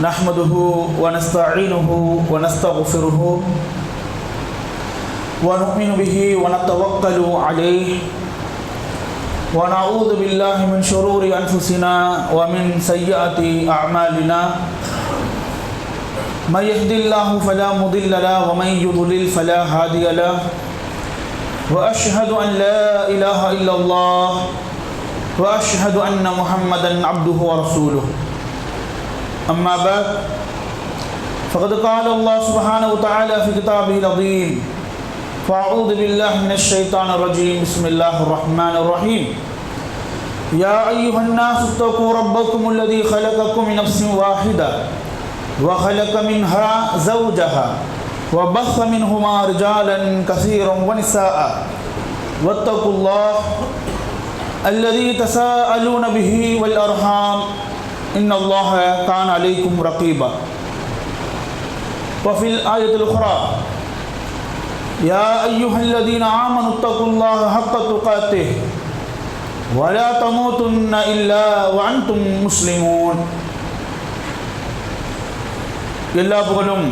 نحمده ونستعينه ونستغفره ونؤمن به ونتوكل عليه ونعوذ بالله من شرور أنفسنا ومن سيئات أعمالنا من يهد الله فلا مضل له ومن يضلل فلا هادي له وأشهد أن لا إله إلا الله وأشهد أن محمدا عبده ورسوله أما بعد فقد قال الله سبحانه وتعالى في كتابه العظيم فأعوذ بالله من الشيطان الرجيم بسم الله الرحمن الرحيم يا أيها الناس اتقوا ربكم الذي خلقكم من نفس واحدة وخلق منها زوجها وبث منهما رجالا كثيرا ونساء واتقوا الله الذي تساءلون به والأرحام إن الله كان عليكم رقيبا وفي الآية الأخرى يا أيها الذين آمنوا اتقوا الله حق تقاته ولا تموتن إلا وأنتم مسلمون எல்லா புகழும்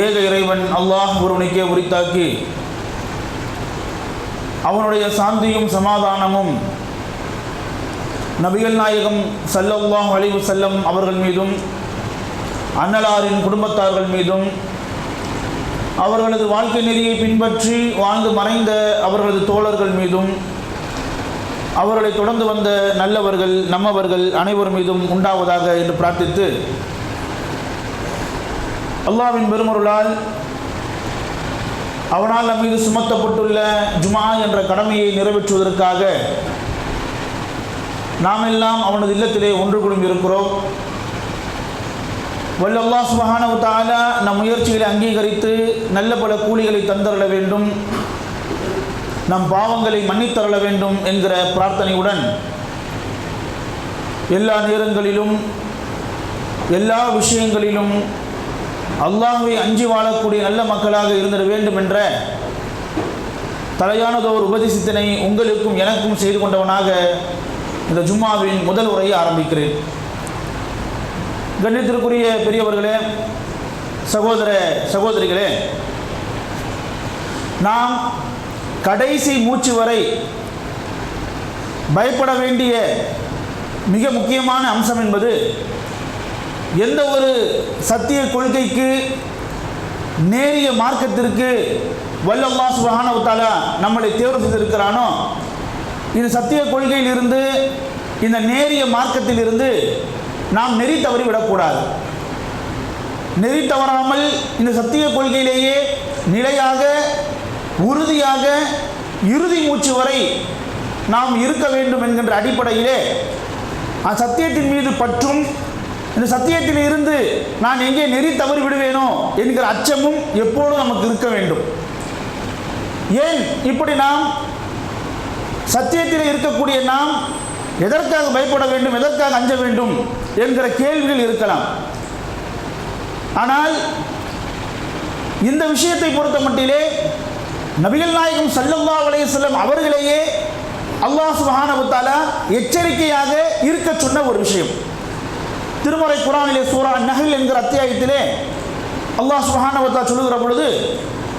ஏக இறைவன் அல்லாஹ் ஒருவனுக்கே உரித்தாக்கி அவனுடைய சாந்தியும் சமாதானமும் நபிகள் நாயகம் ஸல்லல்லாஹு அலைஹி வஸல்லம் அவர்கள் மீதும் அன்னலாரின் குடும்பத்தார்கள் மீதும் அவர்களது வாழ்க்கை நெறியை பின்பற்றி வாழ்ந்து மறைந்த அவர்களது தோழர்கள் மீதும் அவர்களை தொடர்ந்து வந்த நல்லவர்கள் நம்மவர்கள் அனைவர் மீதும் உண்டாவதாக என்று பிரார்த்தித்து அல்லாஹ்வின் பெருமருளால் அவனால் நம் மீது சுமத்தப்பட்டுள்ள ஜுமா என்ற கடமையை நிறைவேற்றுவதற்காக நாம் எல்லாம் அவனது இல்லத்திலே ஒன்று குழும்பி இருக்கிறோம். வல்ல அல்லாஹ் சுப்ஹானஹு வ தஆலா நம் முயற்சிகளை அங்கீகரித்து நல்ல பல கூலிகளை தந்தரள வேண்டும், நம் பாவங்களை மன்னித்தரள வேண்டும் என்கிற பிரார்த்தனையுடன் எல்லா நேரங்களிலும் எல்லா விஷயங்களிலும் அல்லாஹ்வை அஞ்சி வாழக்கூடிய நல்ல மக்களாக இருந்திட வேண்டும் என்ற தலையானதோர் உபதேசத்தினை உங்களுக்கும் எனக்கும் செய்து கொண்டவனாக இந்த ஜும்மாவின் முதல் உரையை ஆரம்பிக்கிறேன். கண்ணியத்திற்குரிய பெரியவர்களே, சகோதர சகோதரிகளே, நாம் கடைசி மூச்சு வரை பயப்பட வேண்டிய மிக முக்கியமான அம்சம் என்பது எந்த ஒரு சத்திய கொள்கைக்கு நேரிய மார்க்கத்திற்கு வல்ல அல்லாஹ் சுப்ஹானஹு வ தஆலா நம்மளை தேர்வு செய்திருக்கிறானோ இந்த சத்திய கொள்கையிலிருந்து இந்த நேரிய மார்க்கத்திலிருந்து நாம் நெறி தவறி விடக்கூடாது. நெறி தவறாமல் இந்த சத்திய கொள்கையிலேயே நிலையாக உறுதியாக இறுதி மூச்சு வரை நாம் இருக்க வேண்டும் என்கின்ற அடிப்படையிலே சத்தியத்தின் மீது பற்றும் இந்த சத்தியத்தில் இருந்து நான் எங்கே நெறி தவறி விடுவேனோ என்கிற அச்சமும் எப்போதும் நமக்கு இருக்க வேண்டும். ஏன் இப்படி நாம் சத்தியத்தில் இருக்கக்கூடிய நாம் எதற்காக பயப்பட வேண்டும், எதற்காக அஞ்ச வேண்டும் என்கிற கேள்விகள் இருக்கலாம். ஆனால் இந்த விஷயத்தை பொறுத்த மட்டிலே நபிகள் நாயகம் ஸல்லல்லாஹு அலைஹி வஸல்லம் அவர்களையே அல்லாஹ் சுப்ஹானஹு வ தஆலா எச்சரிக்கையாக இருக்க சொன்ன ஒரு விஷயம். திருமறை குர்ஆனிலே சூரா நஹ்ல் என்கிற அத்தியாயத்திலே அல்லாஹ் சுப்ஹானஹு வ தஆலா சொல்லுகிற பொழுது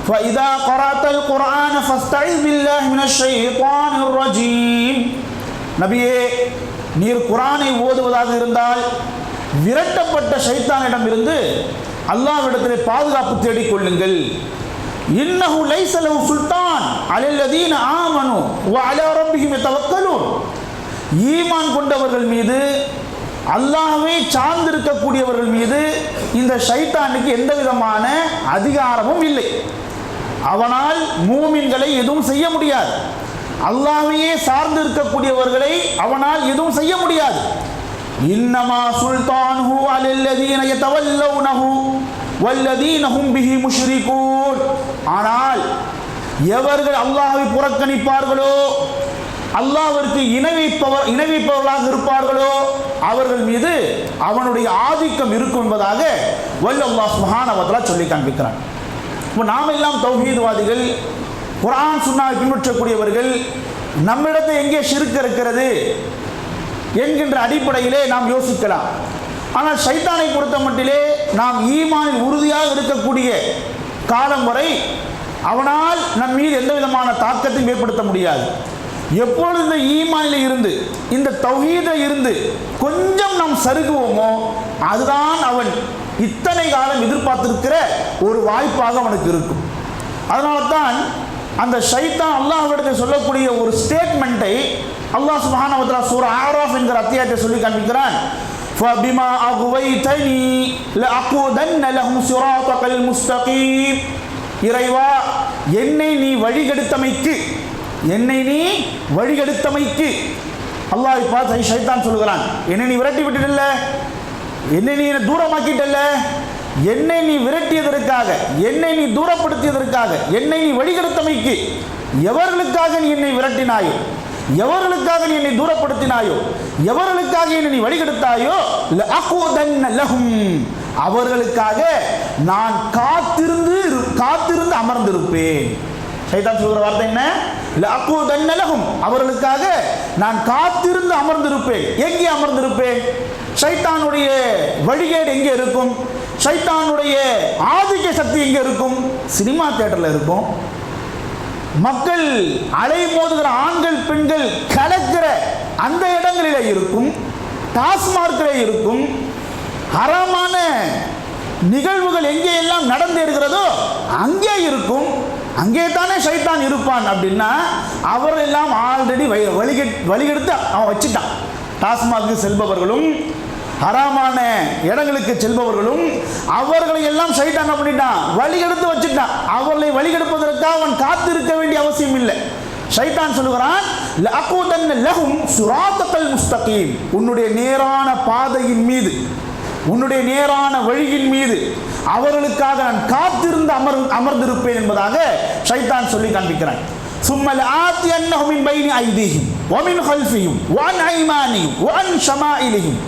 فَإِذَا قَرَأْتَ الْقُرْآنَ فَاسْتَعِذْ بِاللَّهِ مِنَ الشَّيْطَانِ الرَّجِيمِ நபியே, நீர் குர்ஆனை ஓதுவதாக இருந்தால் விரட்டப்பட்ட ஷைத்தானிடம் இருந்து அல்லாஹ்விடத்திலே பாதுகாப்பு தேடிக் கொள்ளுங்கள். இன்னஹு லைஸ லஹு சுல்தான் அலல்லதீன ஆமனு வ அலா ரப்பிஹிம் யதவக்கலூன். ஈமான் கொண்டவர்கள் மீது, அல்லாஹ்வை சார்ந்திருக்கக்கூடியவர்கள் மீது இந்த ஷைத்தானுக்கு எந்த விதமான அதிகாரமும் இல்லை. அவனால் மூமின்களை எதுவும் செய்ய முடியாது. அல்லாஹ்வையே சார்ந்து இருக்கக்கூடியவர்களை அவனால் எதுவும் செய்ய முடியாது. இன்னமா சுல்தானுஹு அலல்லதீன யதவல்லௌனஹு வல்லதீன ஹும் பிஹி முஷ்ரிகூன். ஆனால் எவர்கள் அல்லாஹ்வை புறக்கணிப்பார்களோ, அல்லாஹ்விற்கு இணைவிப்பவர்களாக இருப்பார்களோ அவர்கள் மீது அவனுடைய ஆதிக்கம் இருக்கும் என்பதாக வல்ல அல்லாஹ் சுப்ஹானஹு வ தஆலா சொல்லி காண்பிக்கிறான். இப்போ நாம் எல்லாம் தௌஹீத்வாதிகள், குர்ஆன் சுன்னாவை பின்பற்றக்கூடியவர்கள், நம்மிடத்தில் எங்கே ஷிர்க் இருக்கிறது என்கின்ற அடிப்படையிலே நாம் யோசிக்கலாம். ஆனால் ஷைத்தானை பொறுத்த மட்டிலே நாம் ஈமானில் உறுதியாக இருக்கக்கூடிய காலம் வரை அவனால் நம் மீது எந்த விதமான தாக்கத்தையும் ஏற்படுத்த முடியாது. எப்பொழுது இந்த ஈமானில் இருந்து இந்த தௌஹீதில் இருந்து கொஞ்சம் நாம் சருகுவோமோ அதுதான் அவன் இத்தனை காலம் எதிர்பார்த்திருக்கிற ஒரு வாய்ப்பாக அவனுக்கு இருக்கும். அதனால தான் அந்த ஷைத்தான் அல்லாஹ்விடத்தில் சொல்லக்கூடிய ஒரு ஸ்டேட்மெண்ட்டை அல்லாஹ் சுப்ஹானஹு வ தஆலா சூரா ஆராஃப் என்கிற அத்தியாயத்தை சொல்லி காண்பிக்கிறான். ஃபபிமா அக்வைதனி லஅகுதன்ன லஹும் ஸிராத்தல் முஸ்தகீம். இறைவா, என்னை நீ வழிகெடுத்தமைக்கு அல்லாஹ் பார்த்து ஷைத்தான் சொல்கிறான், என்னை நீ விரட்டி விட்டுடல, என்னை நீ தூரமாக்கிட்டல்ல, என்னை நீ விரட்டியதற்காக, என்னை நீ தூரப்படுத்தியதற்காக, என்னை நீ வழிகெடுத்தமைக்கு எவர்களுக்காக நீ என்னை விரட்டினாயோ, எவர்களுக்காக நீ என்னை தூரப்படுத்தினாயோ, எவர்களுக்காக என்னை நீ வழிகெடுத்தாயோ, லஅகுதன்ன லஹும், அவர்களுக்காக நான் காத்திருந்து அமர்ந்திருப்பேன். ஷைத்தான் சொல்கிற வார்த்தை என்ன? லஅகுதன்ன லஹும், அவர்களுக்காக நான் காத்திருந்து அமர்ந்திருப்பேன். எங்கே அமர்ந்திருப்பேன்? ஷைத்தானுடைய வழிகேடு எங்கே இருக்கும்? ஷைத்தானுடைய ஆதிக்க சக்தி எங்கே இருக்கும்? சினிமா தியேட்டரில் இருக்கும். மக்கள் அலைமோதுகிற ஆண்கள் பெண்கள் கலக்கிற அந்த இடங்களிலே இருக்கும். டாஸ்மார்க்கிலே இருக்கும். ஹராமான நிகழ்வுகள் எங்கே எல்லாம் நடந்தேறுகிறதோ அங்கே இருக்கும். அங்கே தானே ஷைத்தான் இருப்பான். அப்படின்னா அவரெல்லாம் ஆல்ரெடி வழிகெடுத்து அவன் வச்சுட்டான். டாஸ்மார்க்கு செல்பவர்களும் ஹராமான இடங்களுக்கு செல்பவர்களும் அவர்களை எல்லாம் ஷைத்தான் என்ன பண்ணிட்டான்? வழிகெடுத்து வச்சுட்டான். அவர்களை வழிகெடுப்பதற்காக அவன் காத்திருக்க வேண்டிய அவசியம் இல்லை. ஷைத்தான் சொல்லுகிறான், லஅகுதன்ன லஹும் ஸிராத்தல் முஸ்தகீம், உன்னுடைய நேரான பாதையின் மீது, உன்னுடைய நேரான வழியின் மீது அவர்களுக்காக நான் காத்திருந்து அமர்ந்திருப்பேன் என்பதாக ஷைத்தான் சொல்லி காண்பிக்கிறான். சும்ம லஆத்தியன்னஹும் மின் பைனி ஐதீஹிம் வ மின் கல்ஃபிஹிம் வ அன் ஐமானிஹிம் வ அன் ஷமாயிலிஹிம்,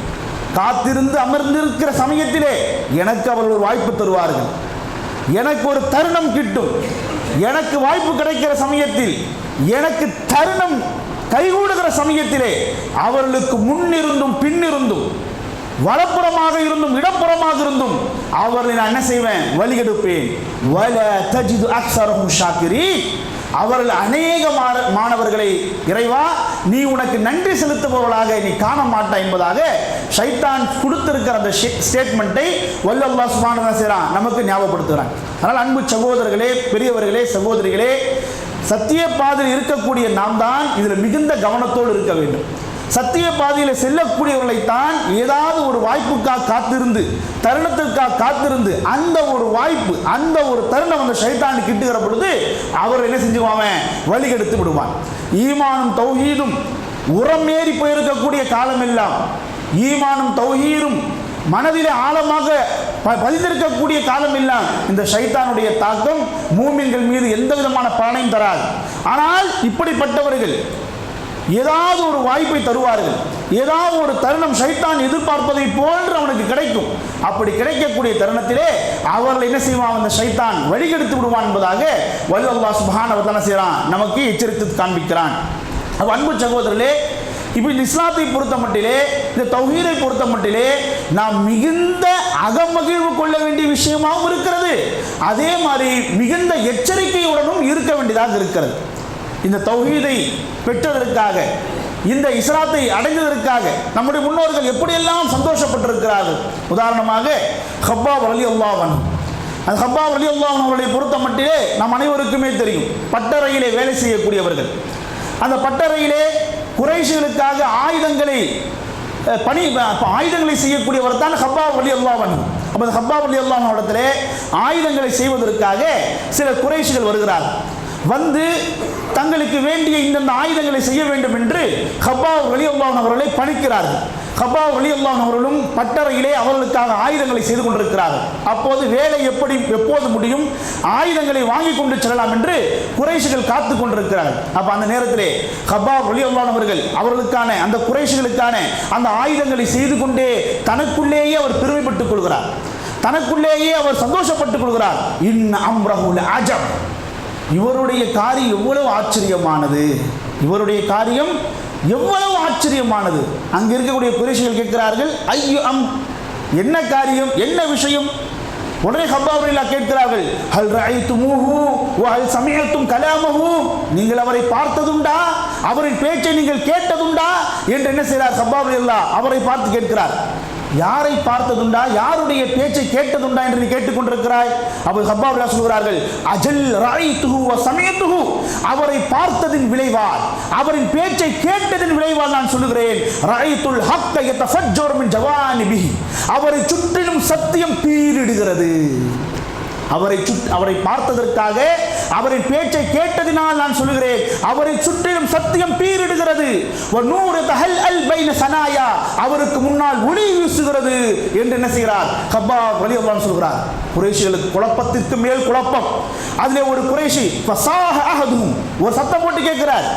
காத்திருந்து அமர்ந்திருக்கிற சமயத்திலே எனக்கு அவர்கள் ஒரு வாய்ப்பு தருவார்கள். எனக்கு ஒரு தருணம் கிட்டும். எனக்கு வாய்ப்பு கிடைக்கிற சமயத்தில், எனக்கு தருணம் கைகூடுகிற சமயத்திலே அவர்களுக்கு முன்னிருந்தும் பின்னிருந்தும், வலப்புறமாக இருந்தும் இடப்புறமாக இருந்தும் அவர்களை நான் என்ன செய்வேன்? வழிகெடுப்பேன். வல தஜிது அக்ஸரஹும் ஷாக்கிரீன், அவர்கள் அநேக மாணவர்களை இறைவா நீ உனக்கு நன்றி செலுத்துபவர்களாக நீ காண மாட்டாய் என்பதாக ஷைத்தான் கொடுத்திருக்கிற அந்த ஸ்டேட்மெண்ட்டை வல்லல்லாஹ் சுப்ஹானஹு வ தஆலா நமக்கு ஞாபகப்படுத்துகிறான். அதனால் அன்பு சகோதரர்களே, பெரியவர்களே, சகோதரிகளே, சத்திய பாதையில் இருக்கக்கூடிய நாம் தான் இதில் மிகுந்த கவனத்தோடு இருக்க வேண்டும். சத்திய பாதையில் செல்லக்கூடியவர்களைத்தான் ஏதாவது ஒரு வாய்ப்புக்காக காத்திருந்து, தருணத்திற்காக காத்திருந்து, அந்த ஒரு வாய்ப்பு, அந்த ஒரு தருணம் அந்த ஷைத்தான் கிட்டுகிற பொழுது அவர் என்ன செஞ்சுவாங்க? வழிகெடுத்து விடுவான். ஈமானும் தௌஹீதும் உரமேறி போயிருக்கக்கூடிய காலமெல்லாம், ஈமானும் தௌஹீதும் மனதிலே ஆழமாக பதிந்திருக்கக்கூடிய காலம் எல்லாம் இந்த ஷைத்தானுடைய தாக்கம் மூமின்கள் மீது எந்த விதமான பலனையும் தராது. ஆனால் இப்படிப்பட்டவர்கள் ஏதாவது ஒரு வாய்ப்பை தருவார்கள். ஏதாவது ஒரு தருணம் ஷைத்தான் எதிர்பார்ப்பதை போன்று அவனுக்கு கிடைக்கும். அப்படி கிடைக்கக்கூடிய தருணத்திலே அவர்கள் என்ன செய்வான்? அந்த ஷைத்தான் வழிகெடுத்து விடுவான் என்பதாக அல்லாஹ் சுப்ஹானஹு வ தஆலா செய்றான், நமக்கு எச்சரித்து காண்பிக்கிறான். அன்பு சகோதரர்களே, இப்போ இந்த இஸ்லாத்தை பொறுத்த மட்டிலே, இந்த தௌஹீதை பொறுத்த மட்டிலே நாம் மிகுந்த அகமகிழ்வு கொள்ள வேண்டிய விஷயமாகவும் இருக்கிறது. அதே மாதிரி மிகுந்த எச்சரிக்கையுடனும் இருக்க வேண்டியதாக இருக்கிறது. இந்த தௌஹீதை பெற்றதற்காக, இந்த இஸ்லாத்தை அடைந்ததற்காக நம்முடைய முன்னோர்கள் எப்படியெல்லாம் சந்தோஷப்பட்டிருக்கிறார்கள். உதாரணமாக ஹப்பாப் ரலியல்லாஹு அன்ஹு, அந்த ஹப்பாப் ரலியல்லாஹு அன்ஹு அவர்களை பொறுத்த மட்டிலே நம் அனைவருக்குமே தெரியும், பட்டறையிலே வேலை செய்யக்கூடியவர்கள். அந்த பட்டறையிலே குறைஷிகளுக்காக ஆயுதங்களை செய்யக்கூடியவர் தான் ஹப்பாப் ரலியல்லாஹு அன்ஹு. அப்போ அந்த ஹப்பாப் ரலியல்லாஹு அன்ஹு இடத்திலே ஆயுதங்களை செய்வதற்காக சில குறைஷிகள் வருகிறார்கள். வந்து தங்களுக்கு வேண்டிய இந்த ஆயுதங்களை செய்ய வேண்டும் என்று ஹப்பாப் ரலியல்லாஹு அன்ஹு அவர்களை பணிக்கிறார்கள். ஹப்பாப் ரலியல்லாஹு அன்ஹு அவர்களும் பட்டறையிலே அவர்களுக்காக ஆயுதங்களை செய்து கொண்டிருக்கிறார்கள். அப்போது வேலை எப்போது முடியும், ஆயுதங்களை வாங்கி கொண்டு செல்லலாம் என்று குறைஷிகள் காத்து கொண்டிருக்கிறார்கள். அப்போ அந்த நேரத்திலே ஹப்பாப் ரலியல்லாஹு அன்ஹு அவர்கள் அவர்களுக்கான அந்த குறைஷிகளுக்கான அந்த ஆயுதங்களை செய்து கொண்டே தனக்குள்ளேயே அவர் பெருமைப்பட்டுக் கொள்கிறார், தனக்குள்ளேயே அவர் சந்தோஷப்பட்டுக் கொள்கிறார். இன் அம்ரஹு லஅஜப், இவருடைய காரியம் எவ்வளவு ஆச்சரியமானது, இவருடைய காரியம் எவ்வளவு ஆச்சரியமானது. அங்கே இருக்கக்கூடிய குறைஷிகள் கேட்கிறார்கள், ஐயோ என்ன காரியம், என்ன விஷயம்? உடனே ஹப்பாப் ரலியல்லாஹு கேட்கிறார்கள், ஹல் ரஅய்துமூஹு வ ஹல் சமிஅதும் கலாமஹு, நீங்கள் அவரை பார்த்ததுண்டா, அவரின் பேச்சை நீங்கள் கேட்டதுண்டா என்று என்ன செய்கிறார் ஹப்பாப் ரலியல்லாஹு அவரை பார்த்து கேட்கிறார். யாரை பார்த்ததுண்டா, யாருடைய பேச்சை கேட்டதுண்டா என்று நீ கேட்டுக்கொண்டிருக்கிறாய்? அப்போ ஹப்பாப் ரலியல்லாஹு சொல்கிறார்கள், அஜல் ரஅய்துஹு வ சமிஅதுஹு, அவரை பார்த்ததின் விளைவால், அவரின் பேச்சை கேட்டதின் விளைவால் நான் சொல்லுகிறேன், ரஅய்துல் ஹக்க யதஃபஜ்ஜரு மின் ஜவானிபிஹி, அவரை சுற்றிலும் சத்தியம் பீரிடுகிறது. அவரை பார்த்ததற்காக, அவரின் பேச்சை கேட்டதினால் நான் சொல்லுகிறேன், அவரை சுற்றிலும் சத்தியம் பீரிடுகிறது. நூறு தஹல் அல் பைன சனாயா, அவருக்கு முன்னால் ஒளி வீசுகிறது என்று என்ன செய்கிறார் ஹப்பாப் ரலியல்லாஹு சொல்கிறார். குறைஷிகளுக்கு குழப்பத்திற்கு மேல் குழப்பம். அதிலே ஒரு குறைஷி ஃபஸாஹ அஹதுஹும், ஒரு சத்தம் போட்டு கேட்கிறார்,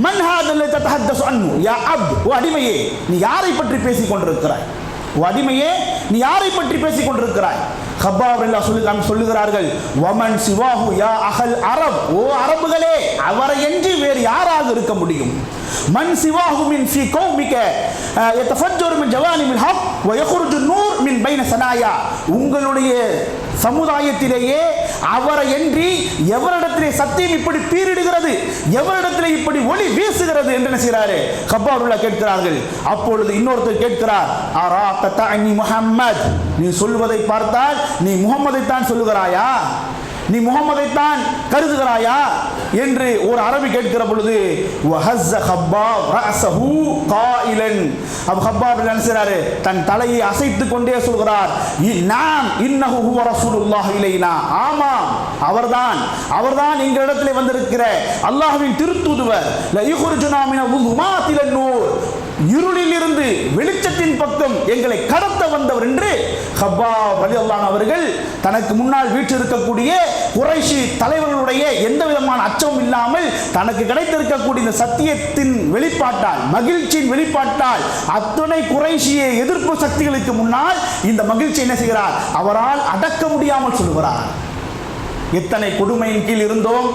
மன் ஹாதல் ததஹத்தஸு அன்ஹு யா அப்த், ஓ அடிமையே நீ யாரை பற்றி பேசிக் கொண்டிருக்கிறாய்? ஓ அடிமையே நீ யாரை பற்றி பேசிக் கொண்டிருக்கிறாய்? ஹப்பாப் ரலியல்லாஹு சொல்லுகிறார்கள், வமன் சிவாஹு யா அஹல் அரப், ஓ அரபுகளே அவரை என்று வேறு யாராக இருக்க முடியும்? மன் சிவாஹு மின் ஃபீ கௌமிக யதஃபஜ்ஜரு மின் ஜவானிபில் ஹக் வ யக்ருஜு நூர் மின் பைன சனாயா, உங்களுடைய சமுதாயத்திலேயே அவரை என்று எவரிடத்திலே சத்தியம் இப்படி பீரிடுகிறது, எவரிடத்திலே இப்படி ஒளி வீசுகிறது என்று என்ன செய்கிறாரு ஹப்பாப் ரலியல்லாஹு கேட்கிறார்கள். அப்பொழுது இன்னொருத்தர் கேட்கிறார், அரா ததஅனி முஹம்மத், நீ சொல்வதை பார்த்தால் நீ முகம்மதை தான் சொல்லுகிறாயா, நீ முகம்மதை தான் கருதுகிறாயா என்று ஒரு அரபி கேட்கிற பொழுது வஹஸ்ஸ ஹப்பாப் ரஅஸஹு காயிலன், அபு ஹப்பாப் என்ன செய்றாரு தன் தலையை அசைத்துக் கொண்டே சொல்கிறார், நாம் இன்னஹு ஹுவ ரசூலுல்லாஹி இலைனா, ஆமாம் அவர்தான் எங்களிடத்திலே வந்திருக்கிற அல்லாஹ்வின் திருத்தூதுவர். ல யுக்ரிஜுனா மின வுதுமாத்தில் நூர், இருளில் இருந்து வெளிச்சத்தின் பக்கம் எங்களை கடத்த வந்தவர் என்று ஹப்பாப் ரலியல்லாஹு அவர்கள் தனக்கு முன்னால் வீற்றிருக்கக்கூடிய குறைஷி தலைவர்களுடைய எந்த விதமான அச்சமும் இல்லாமல் தனக்கு கிடைத்திருக்கக்கூடிய இந்த சத்தியத்தின் வெளிப்பாட்டால், மகிழ்ச்சியின் வெளிப்பாட்டால் அத்தனை குறைஷிய எதிர்ப்பு சக்திகளுக்கு முன்னால் இந்த மகிழ்ச்சி என்ன செய்கிறார், அவரால் அடக்க முடியாமல் சொல்லுகிறார். எத்தனை கொடுமையின் கீழ் இருந்தோம்,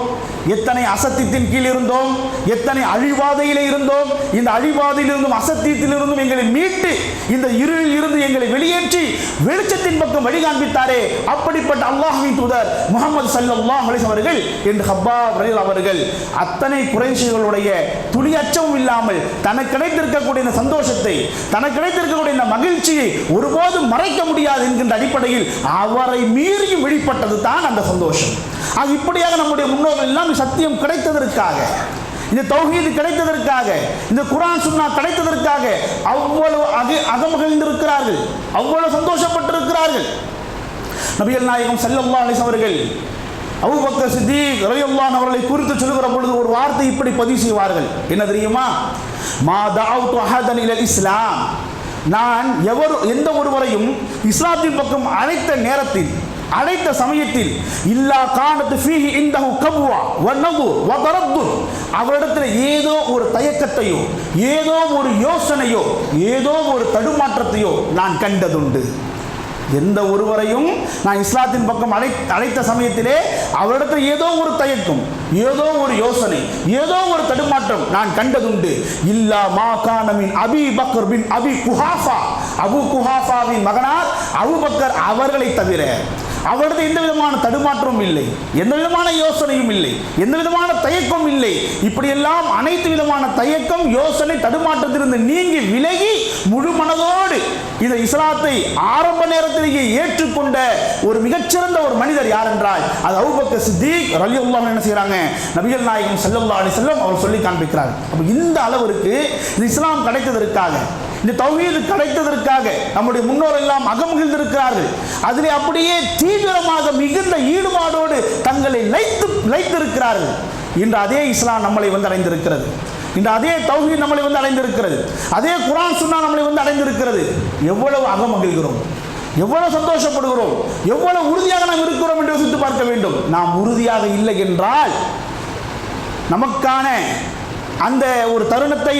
எத்தனை அசத்தியத்தின் கீழ் இருந்தோம், எத்தனை அழிவாதையிலே இருந்தோம். இந்த அழிவாதையிலிருந்தும் அசத்தியத்திலிருந்தும் எங்களை மீட்டு இந்த இருளில் இருந்து எங்களை வெளியேற்றி வெளிச்சத்தின் பக்கம் வழி காண்பித்தாரே, அப்படிப்பட்ட அல்லாஹ்வின் தூதர் முஹம்மது ஸல்லல்லாஹு அலைஹி அவர்கள் என்று ஹப்பாப் ரலியல்லாஹு அவர்கள் அத்தனை குறைஷிகளுடைய துளி அச்சமும் இல்லாமல் தனக்கு கிடைத்திருக்கக்கூடிய இந்த சந்தோஷத்தை, தனக்கு கிடைத்திருக்கக்கூடிய இந்த மகிழ்ச்சியை ஒருபோதும் மறைக்க முடியாது என்கின்ற அடிப்படையில் அவரை மீறியும் வெளிப்பட்டது தான் அந்த சந்தோஷம். ஆக இப்படியாக நம்முடைய முன்னோர்கள் எல்லாம் சத்தியம் கிடைத்ததற்காக, இந்த தௌஹீது கிடைத்ததற்காக, இந்த குர்ஆன் சுன்னா கிடைத்ததற்காக அவ்வளவு அகமகிழ்ந்திருக்கிறார்கள், அவ்வளவு சந்தோஷப்பட்டிருக்கிறார்கள். நபிகள் நாயகம் ஸல்லல்லாஹு அலைஹி அவர்கள் அபூபக்கர் சித்தீக் ரலியல்லாஹு அன்ஹு அவர்களை குறித்து சொல்லுகிற பொழுது ஒரு வார்த்தை இப்படி பதிவு செய்வார்கள். என்ன தெரியுமா? மா தஅவுது அஹதன் இலல் இஸ்லாம், நான் எந்த ஒருவரையும் இஸ்லாத்தின் பக்கம் அழைத்த நேரத்தில், அழைத்த சமயத்தில், இல்லா கானத்து ஃபீஹி இந்தஹு கப்வா வ நது வ தரத்துத், அவரிடத்தில் ஏதோ ஒரு தயக்கத்தையோ, ஏதோ ஒரு யோசனையோ, ஏதோ ஒரு தடுமாற்றத்தையோ நான் கண்டதுண்டு. எந்த ஒருவரையும் நான் இஸ்லாத்தின் பக்கம் அழைத்த சமயத்திலே அவரிடத்தில் ஏதோ ஒரு தயக்கம், ஏதோ ஒரு யோசனை, ஏதோ ஒரு தடுமாற்றம் நான் கண்டதுண்டு. இல்லா மா கான மின் அபி பக்கர் பின் அபி குஹாஃபா, அபு குஹாஃபாவின் மகனார் அபூபக்கர் அவர்களை தவிர அவரிடத்தில் எந்த விதமான தடுமாற்றமும் இல்லை, எந்த விதமான யோசனையும் இல்லை, எந்த விதமான தயக்கம் இல்லை. இப்படியெல்லாம் அனைத்து விதமான தயக்கம், யோசனை, தடுமாற்றத்திலிருந்து நீங்கி விலகி முழு மனதோடு இந்த இஸ்லாத்தை ஆரம்ப நேரத்திலேயே ஏற்றுக்கொண்ட ஒரு மிகச்சிறந்த ஒரு மனிதர் யார் என்றால் அது அபூபக்கர் சித்தீக் ரலியல்லாஹு அன்ஹு என்ன செய்றாங்க, நபிகள் நாயகம் ஸல்லல்லாஹு அலைஹி வஸல்லம் அவர் சொல்லி காண்பிக்கிறார். அப்ப இந்த அளவிற்கு இந்த இஸ்லாம் கிடைத்ததற்காக, இந்த தௌஹீது கிடைத்ததற்காக நம்முடைய முன்னோர் எல்லாம் அகமகிழ்ந்திருக்கிறார்கள். அதிலே அப்படியே தீவிரமாக மிகுந்த ஈடுபாடோடு தங்களை லைத்திருக்கிறார்கள். இன்று அதே இஸ்லாம் நம்மளை வந்து அடைந்திருக்கிறது, இன்று அதே தௌஹீத் நம்மளை வந்து அடைந்திருக்கிறது, அதே குர்ஆன் சுன்னா நம்மளை வந்து அடைந்திருக்கிறது. எவ்வளவு அகமகிழ்கிறோம், எவ்வளவு சந்தோஷப்படுகிறோம், எவ்வளவு உறுதியாக நாம் இருக்கிறோம் என்று யோசித்து பார்க்க வேண்டும். நாம் உறுதியாக இல்லை என்றால் நமக்கான அந்த ஒரு தருணத்தை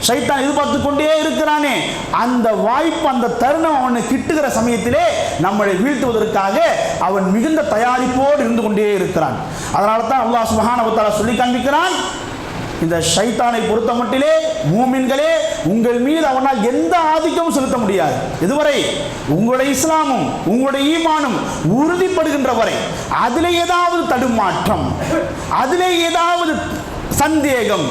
ஷைத்தான் எதிர்பார்த்து கொண்டே இருக்கிறானே, அந்த வாய்ப்பு, அந்த தருணம் அவனை கிட்டுகிற சமயத்திலே நம்மளை வீழ்த்துவதற்காக அவன் மிகுந்த தயாரிப்போடு இருந்து கொண்டே இருக்கிறான். அதனால தான் அல்லாஹ் சுப்ஹானஹு வ தஆலா சொல்லி காண்பிக்கிறான், இந்த ஷைத்தானை பொறுத்த மட்டிலே மூமின்களே உங்கள் மீது அவனால் எந்த ஆதிக்கமும் செலுத்த முடியாது. இதுவரை உங்களுடைய இஸ்லாமும் உங்களுடைய ஈமானும் உறுதிப்படுகின்ற வரை அதிலே ஏதாவது தடுமாற்றம், அதிலே ஏதாவது சந்தேகம்,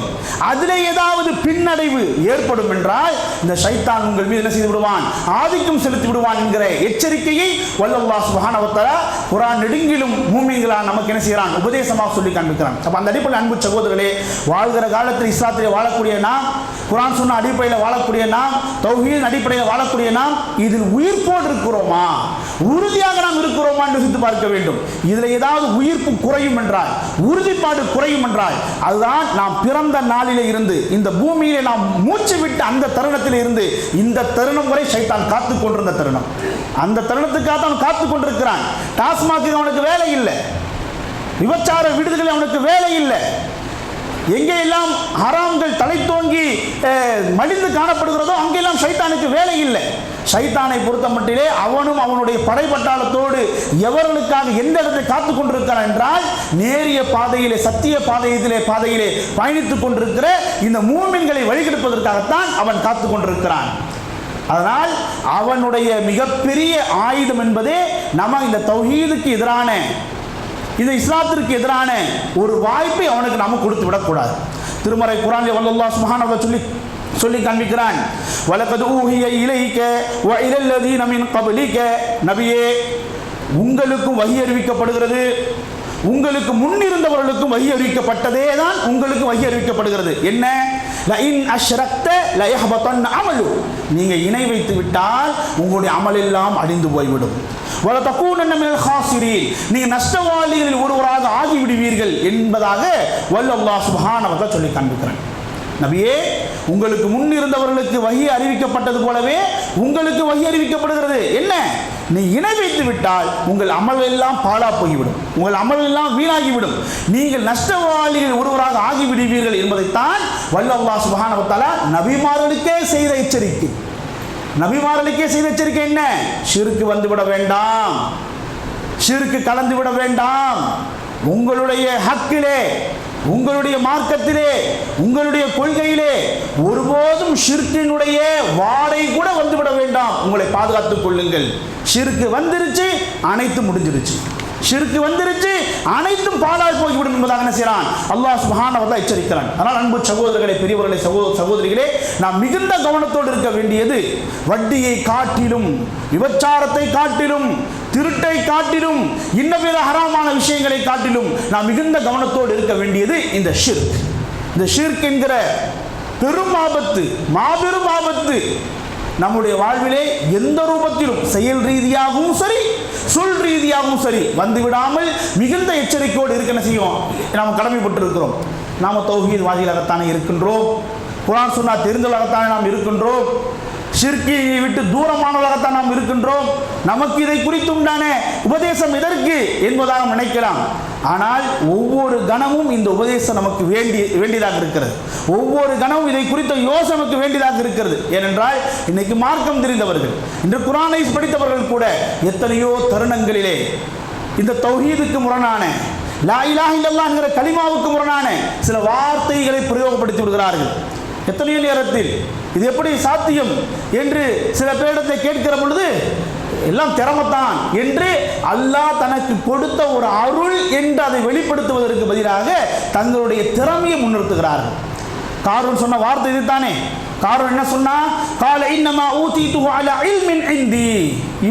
அதிலே ஏதாவது பின்னடைவு ஏற்படும் என்றால் இந்த ஷைத்தான் உங்கள் மீது என்ன செய்து விடுவான், ஆதிக்கம் செலுத்தி விடுவான் என்கிற எச்சரிக்கையை வல்லல்லாஹ் சுப்ஹானஹு வ தஆலா குர்ஆன் நெடுங்கிலும் மூமின்களா நமக்கு என்ன செய்கிறான், உபதேசமாக சொல்லி காண்பிக்கிறான். அப்ப அந்த அடிப்படையில் அன்பு சகோதரர்களே, வாழ்கிற காலத்தில் இஸ்லாத்திலே வாழக்கூடிய நாம், குர்ஆன் சொன்ன அடிப்படையில் வாழக்கூடிய நாம், தௌஹீத் அடிப்படையில் வாழக்கூடிய நாம் இதில் உயிர்ப்போடு இருக்கிறோமா, உறுதியாக நாம் இருக்கிறோமா என்று சிந்தித்து பார்க்க வேண்டும். இதில் ஏதாவது உயிர்ப்பு குறையும் என்றால், உறுதிப்பாடு குறையும் என்றால், அதுதான் நாம் பிறந்த நாளிலே இருந்து இந்த பூமியிலே நாம் மூச்சு விட்டு அந்த தருணத்தில் இருந்து இந்த தருணம் வரை ஷைத்தான் காத்துக் கொண்டிருந்த தருணம். அந்த தருணத்துக்காக தான் காத்துக் கொண்டிருக்கிறான். டாஸ்மாக்கு அவனுக்கு வேலை இல்லை, விபச்சார விடுதிகளில் அவனுக்கு வேலை இல்லை, எங்கே எல்லாம் ஹராம்கள் தலை தோங்கி மடிந்து காணப்படுகிறதோ அங்கெல்லாம் ஷைத்தானுக்கு வேலை இல்லை. ஷைத்தானை பொறுத்த மட்டிலே அவனும் அவனுடைய படைப்பட்டாளத்தோடு எவர்களுக்காக எந்த இடத்தை காத்துக் கொண்டிருக்கிறான் என்றால், நேரிய பாதையிலே, சத்திய பாதையிலே பயணித்துக் கொண்டிருக்கிற இந்த மூமின்களை வழிகெடுப்பதற்காகத்தான் அவன் காத்துக் கொண்டிருக்கிறான். அதனால் அவனுடைய மிகப்பெரிய ஆயுதம் என்பதே நம்ம இந்த தௌஹீதுக்கு எதிரான, இந்த இஸ்லாத்திற்கு எதிரான ஒரு வாய்ப்பை அவனுக்கு நாம கொடுத்து விடக்கூடாது. திருமறை குர்ஆனில் அல்லாஹ் சுப்ஹானஹு வ தஆலா சொல்லி காண்பிக்கிறான், வலகத் ஊஹிய இலைக வ இலல் லதீன மின் கப்லிக, நபியே உங்களுக்கும் வஹி அறிவிக்கப்படுகிறது, உங்களுக்கு முன்னிருந்தவர்களுக்கும் வஹி அறிவிக்கப்பட்டதே தான் உங்களுக்கு வஹி அறிவிக்கப்படுகிறது. என்ன? லஇன் அஷ்ரக்த லயஹபதன் அமலு, நீங்க இணை வைத்து விட்டால் உங்களுடைய அமல் எல்லாம் அழிந்து போய்விடும். வல தகூனன்ன மினல் காசிரீன், நீங்க நஷ்டவாளிகளில் ஒருவராக ஆகிவிடுவீர்கள் என்பதாக வல்லல்லாஹ் சுப்ஹானஹு வ தஆலா சொல்லி காண்பிக்கிறான். நபியே உங்களுக்கு முன்னிருந்தவர்களுக்கு வஹி அறிவிக்கப்பட்டது போலவே உங்களுக்கு வஹி அறிவிக்கப்படுகிறது. என்ன? நீ இணை வைத்து விட்டால் உங்கள் அமல் எல்லாம் பாழா போய்விடும், உங்கள் அமல் எல்லாம் வீணாகிவிடும், நீங்கள் நஷ்டவாளிகள் ஒருவராக ஆகிவிடுவீர்கள் என்பதைத்தான் வல்லல்லாஹ் சுப்ஹானஹு வ தஆலா நபிமார்களுக்கே செய்த எச்சரிக்கை. நபிமார்களுக்கே செய்த எச்சரிக்கை என்ன? ஷிர்க் வந்துவிட வேண்டாம், ஷிர்க் கலந்து விட வேண்டாம், உங்களுடைய ஹக்கிலே, உங்களுடைய மார்க்கத்திலே, உங்களுடைய கொள்கையிலே ஒருபோதும் ஷிர்கினுடைய வாடை கூட வந்துவிட வேண்டாம், உங்களை பாதுகாத்துக் கொள்ளுங்கள். ஷிர்க் வந்துருச்சு, அனைத்தும் முடிஞ்சிருச்சு. ஷிர்க் வந்துருச்சு, அனைத்தும் பாழாய் போய்விடும் என்பதாக என்ன செய்யறான், அல்லாஹ் சுப்ஹானஹு வ தஆலா எச்சரிக்கிறான். அதனால் அன்பு சகோதரர்களே, பெரியவர்களே, சகோதரிகளே, நாம் மிகுந்த கவனத்தோடு இருக்க வேண்டியது, வட்டியை காட்டிலும், விபச்சாரத்தை காட்டிலும், திருட்டை காட்டிலும், இன்னபிற ஹராமான விஷயங்களை காட்டிலும் நாம் மிகுந்த கவனத்தோடு இருக்க வேண்டியது இந்த ஷிர்க். இந்த ஷிர்க் என்கிற பெரும் ஆபத்து, மாபெரும் ஆபத்து நம்முடைய வாழ்விலே எந்த ரூபத்திலும், செயல் ரீதியாகவும் சரி, சொல் ரீதியாகவும் சரி வந்துவிடாமல் மிகுந்த எச்சரிக்கையோடு இருக்க என்ன செய்யும், நாம் கடமைப்பட்டிருக்கிறோம். நாம் தௌஹீத் வாதிகளாகத்தானே இருக்கின்றோம், குர்ஆன் சுன்னா தெரிந்தவர்களாகத்தானே நாம் இருக்கின்றோம், ஷிர்க்கை விட்டு தூரமானவர்களாகத்தான் நாம் இருக்கின்றோம். நமக்கு இதை குறித்து உண்டான உபதேசம் எதற்கு என்பதாக நினைக்கலாம். ஆனால் ஒவ்வொரு கணமும் இந்த உபதேசம் நமக்கு வேண்டியதாக இருக்கிறது. ஒவ்வொரு கணமும் இதை குறித்த யோசனை நமக்கு வேண்டியதாக இருக்கிறது. ஏனென்றால் இன்னைக்கு மார்க்கம் தெரிந்தவர்கள், இன்று குர்ஆனை படித்தவர்கள் கூட எத்தனையோ தருணங்களிலே இந்த தௌஹீதுக்கு முரணான, லா இலாஹ இல்லல்லாஹ் என்கிற கலிமாவுக்கு முரணான சில வார்த்தைகளை பிரயோகப்படுத்தி விடுகிறார்கள். எத்தனையோ நேரத்தில் இது எப்படி சாத்தியம் என்று சில பேரிடத்தை கேட்கிற பொழுது எல்லாம் திறமத்தான் என்று அல்லாஹ் தனக்கு கொடுத்த ஒரு அருள் என்று அதை வெளிப்படுத்துவதற்கு பதிலாக தங்களுடைய திறமையை முன்னிறுத்துகிறார்கள். காரூன் சொன்ன வார்த்தை இதுதானே. காரூன் என்ன சொன்னா, கால இன்னமா ஊதீதுஹு அலா இல்மின் இன்தி,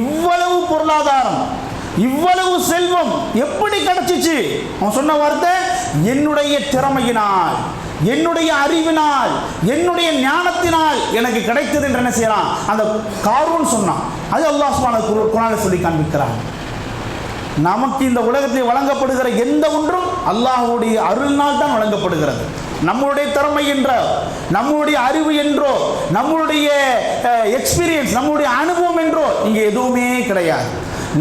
இவ்வளவு பொருளாதாரம், இவ்வளவு செல்வம் எப்படி கிடைச்சிச்சு? அவன் சொன்ன வார்த்தை, என்னுடைய திறமையினால், என்னுடைய அறிவினால், என்னுடைய ஞானத்தினால் எனக்கு கிடைத்தது என்று என்ன செய்யறான் அந்த காரூன் சொன்னான். அது அல்லாஹ் சுப்ஹானஹு குர்ஆனில் சொல்லி காண்பிக்கிறான். நமக்கு இந்த உலகத்தில் வழங்கப்படுகிற எந்த ஒன்றும் அல்லாஹ்வுடைய அருளினால் தான் வழங்கப்படுகிறது. நம்முடைய திறமை என்றோ, நம்முடைய அறிவு என்றோ, நம்முடைய எக்ஸ்பீரியன்ஸ், நம்முடைய அனுபவம் என்றோ இங்கே எதுவுமே கிடையாது.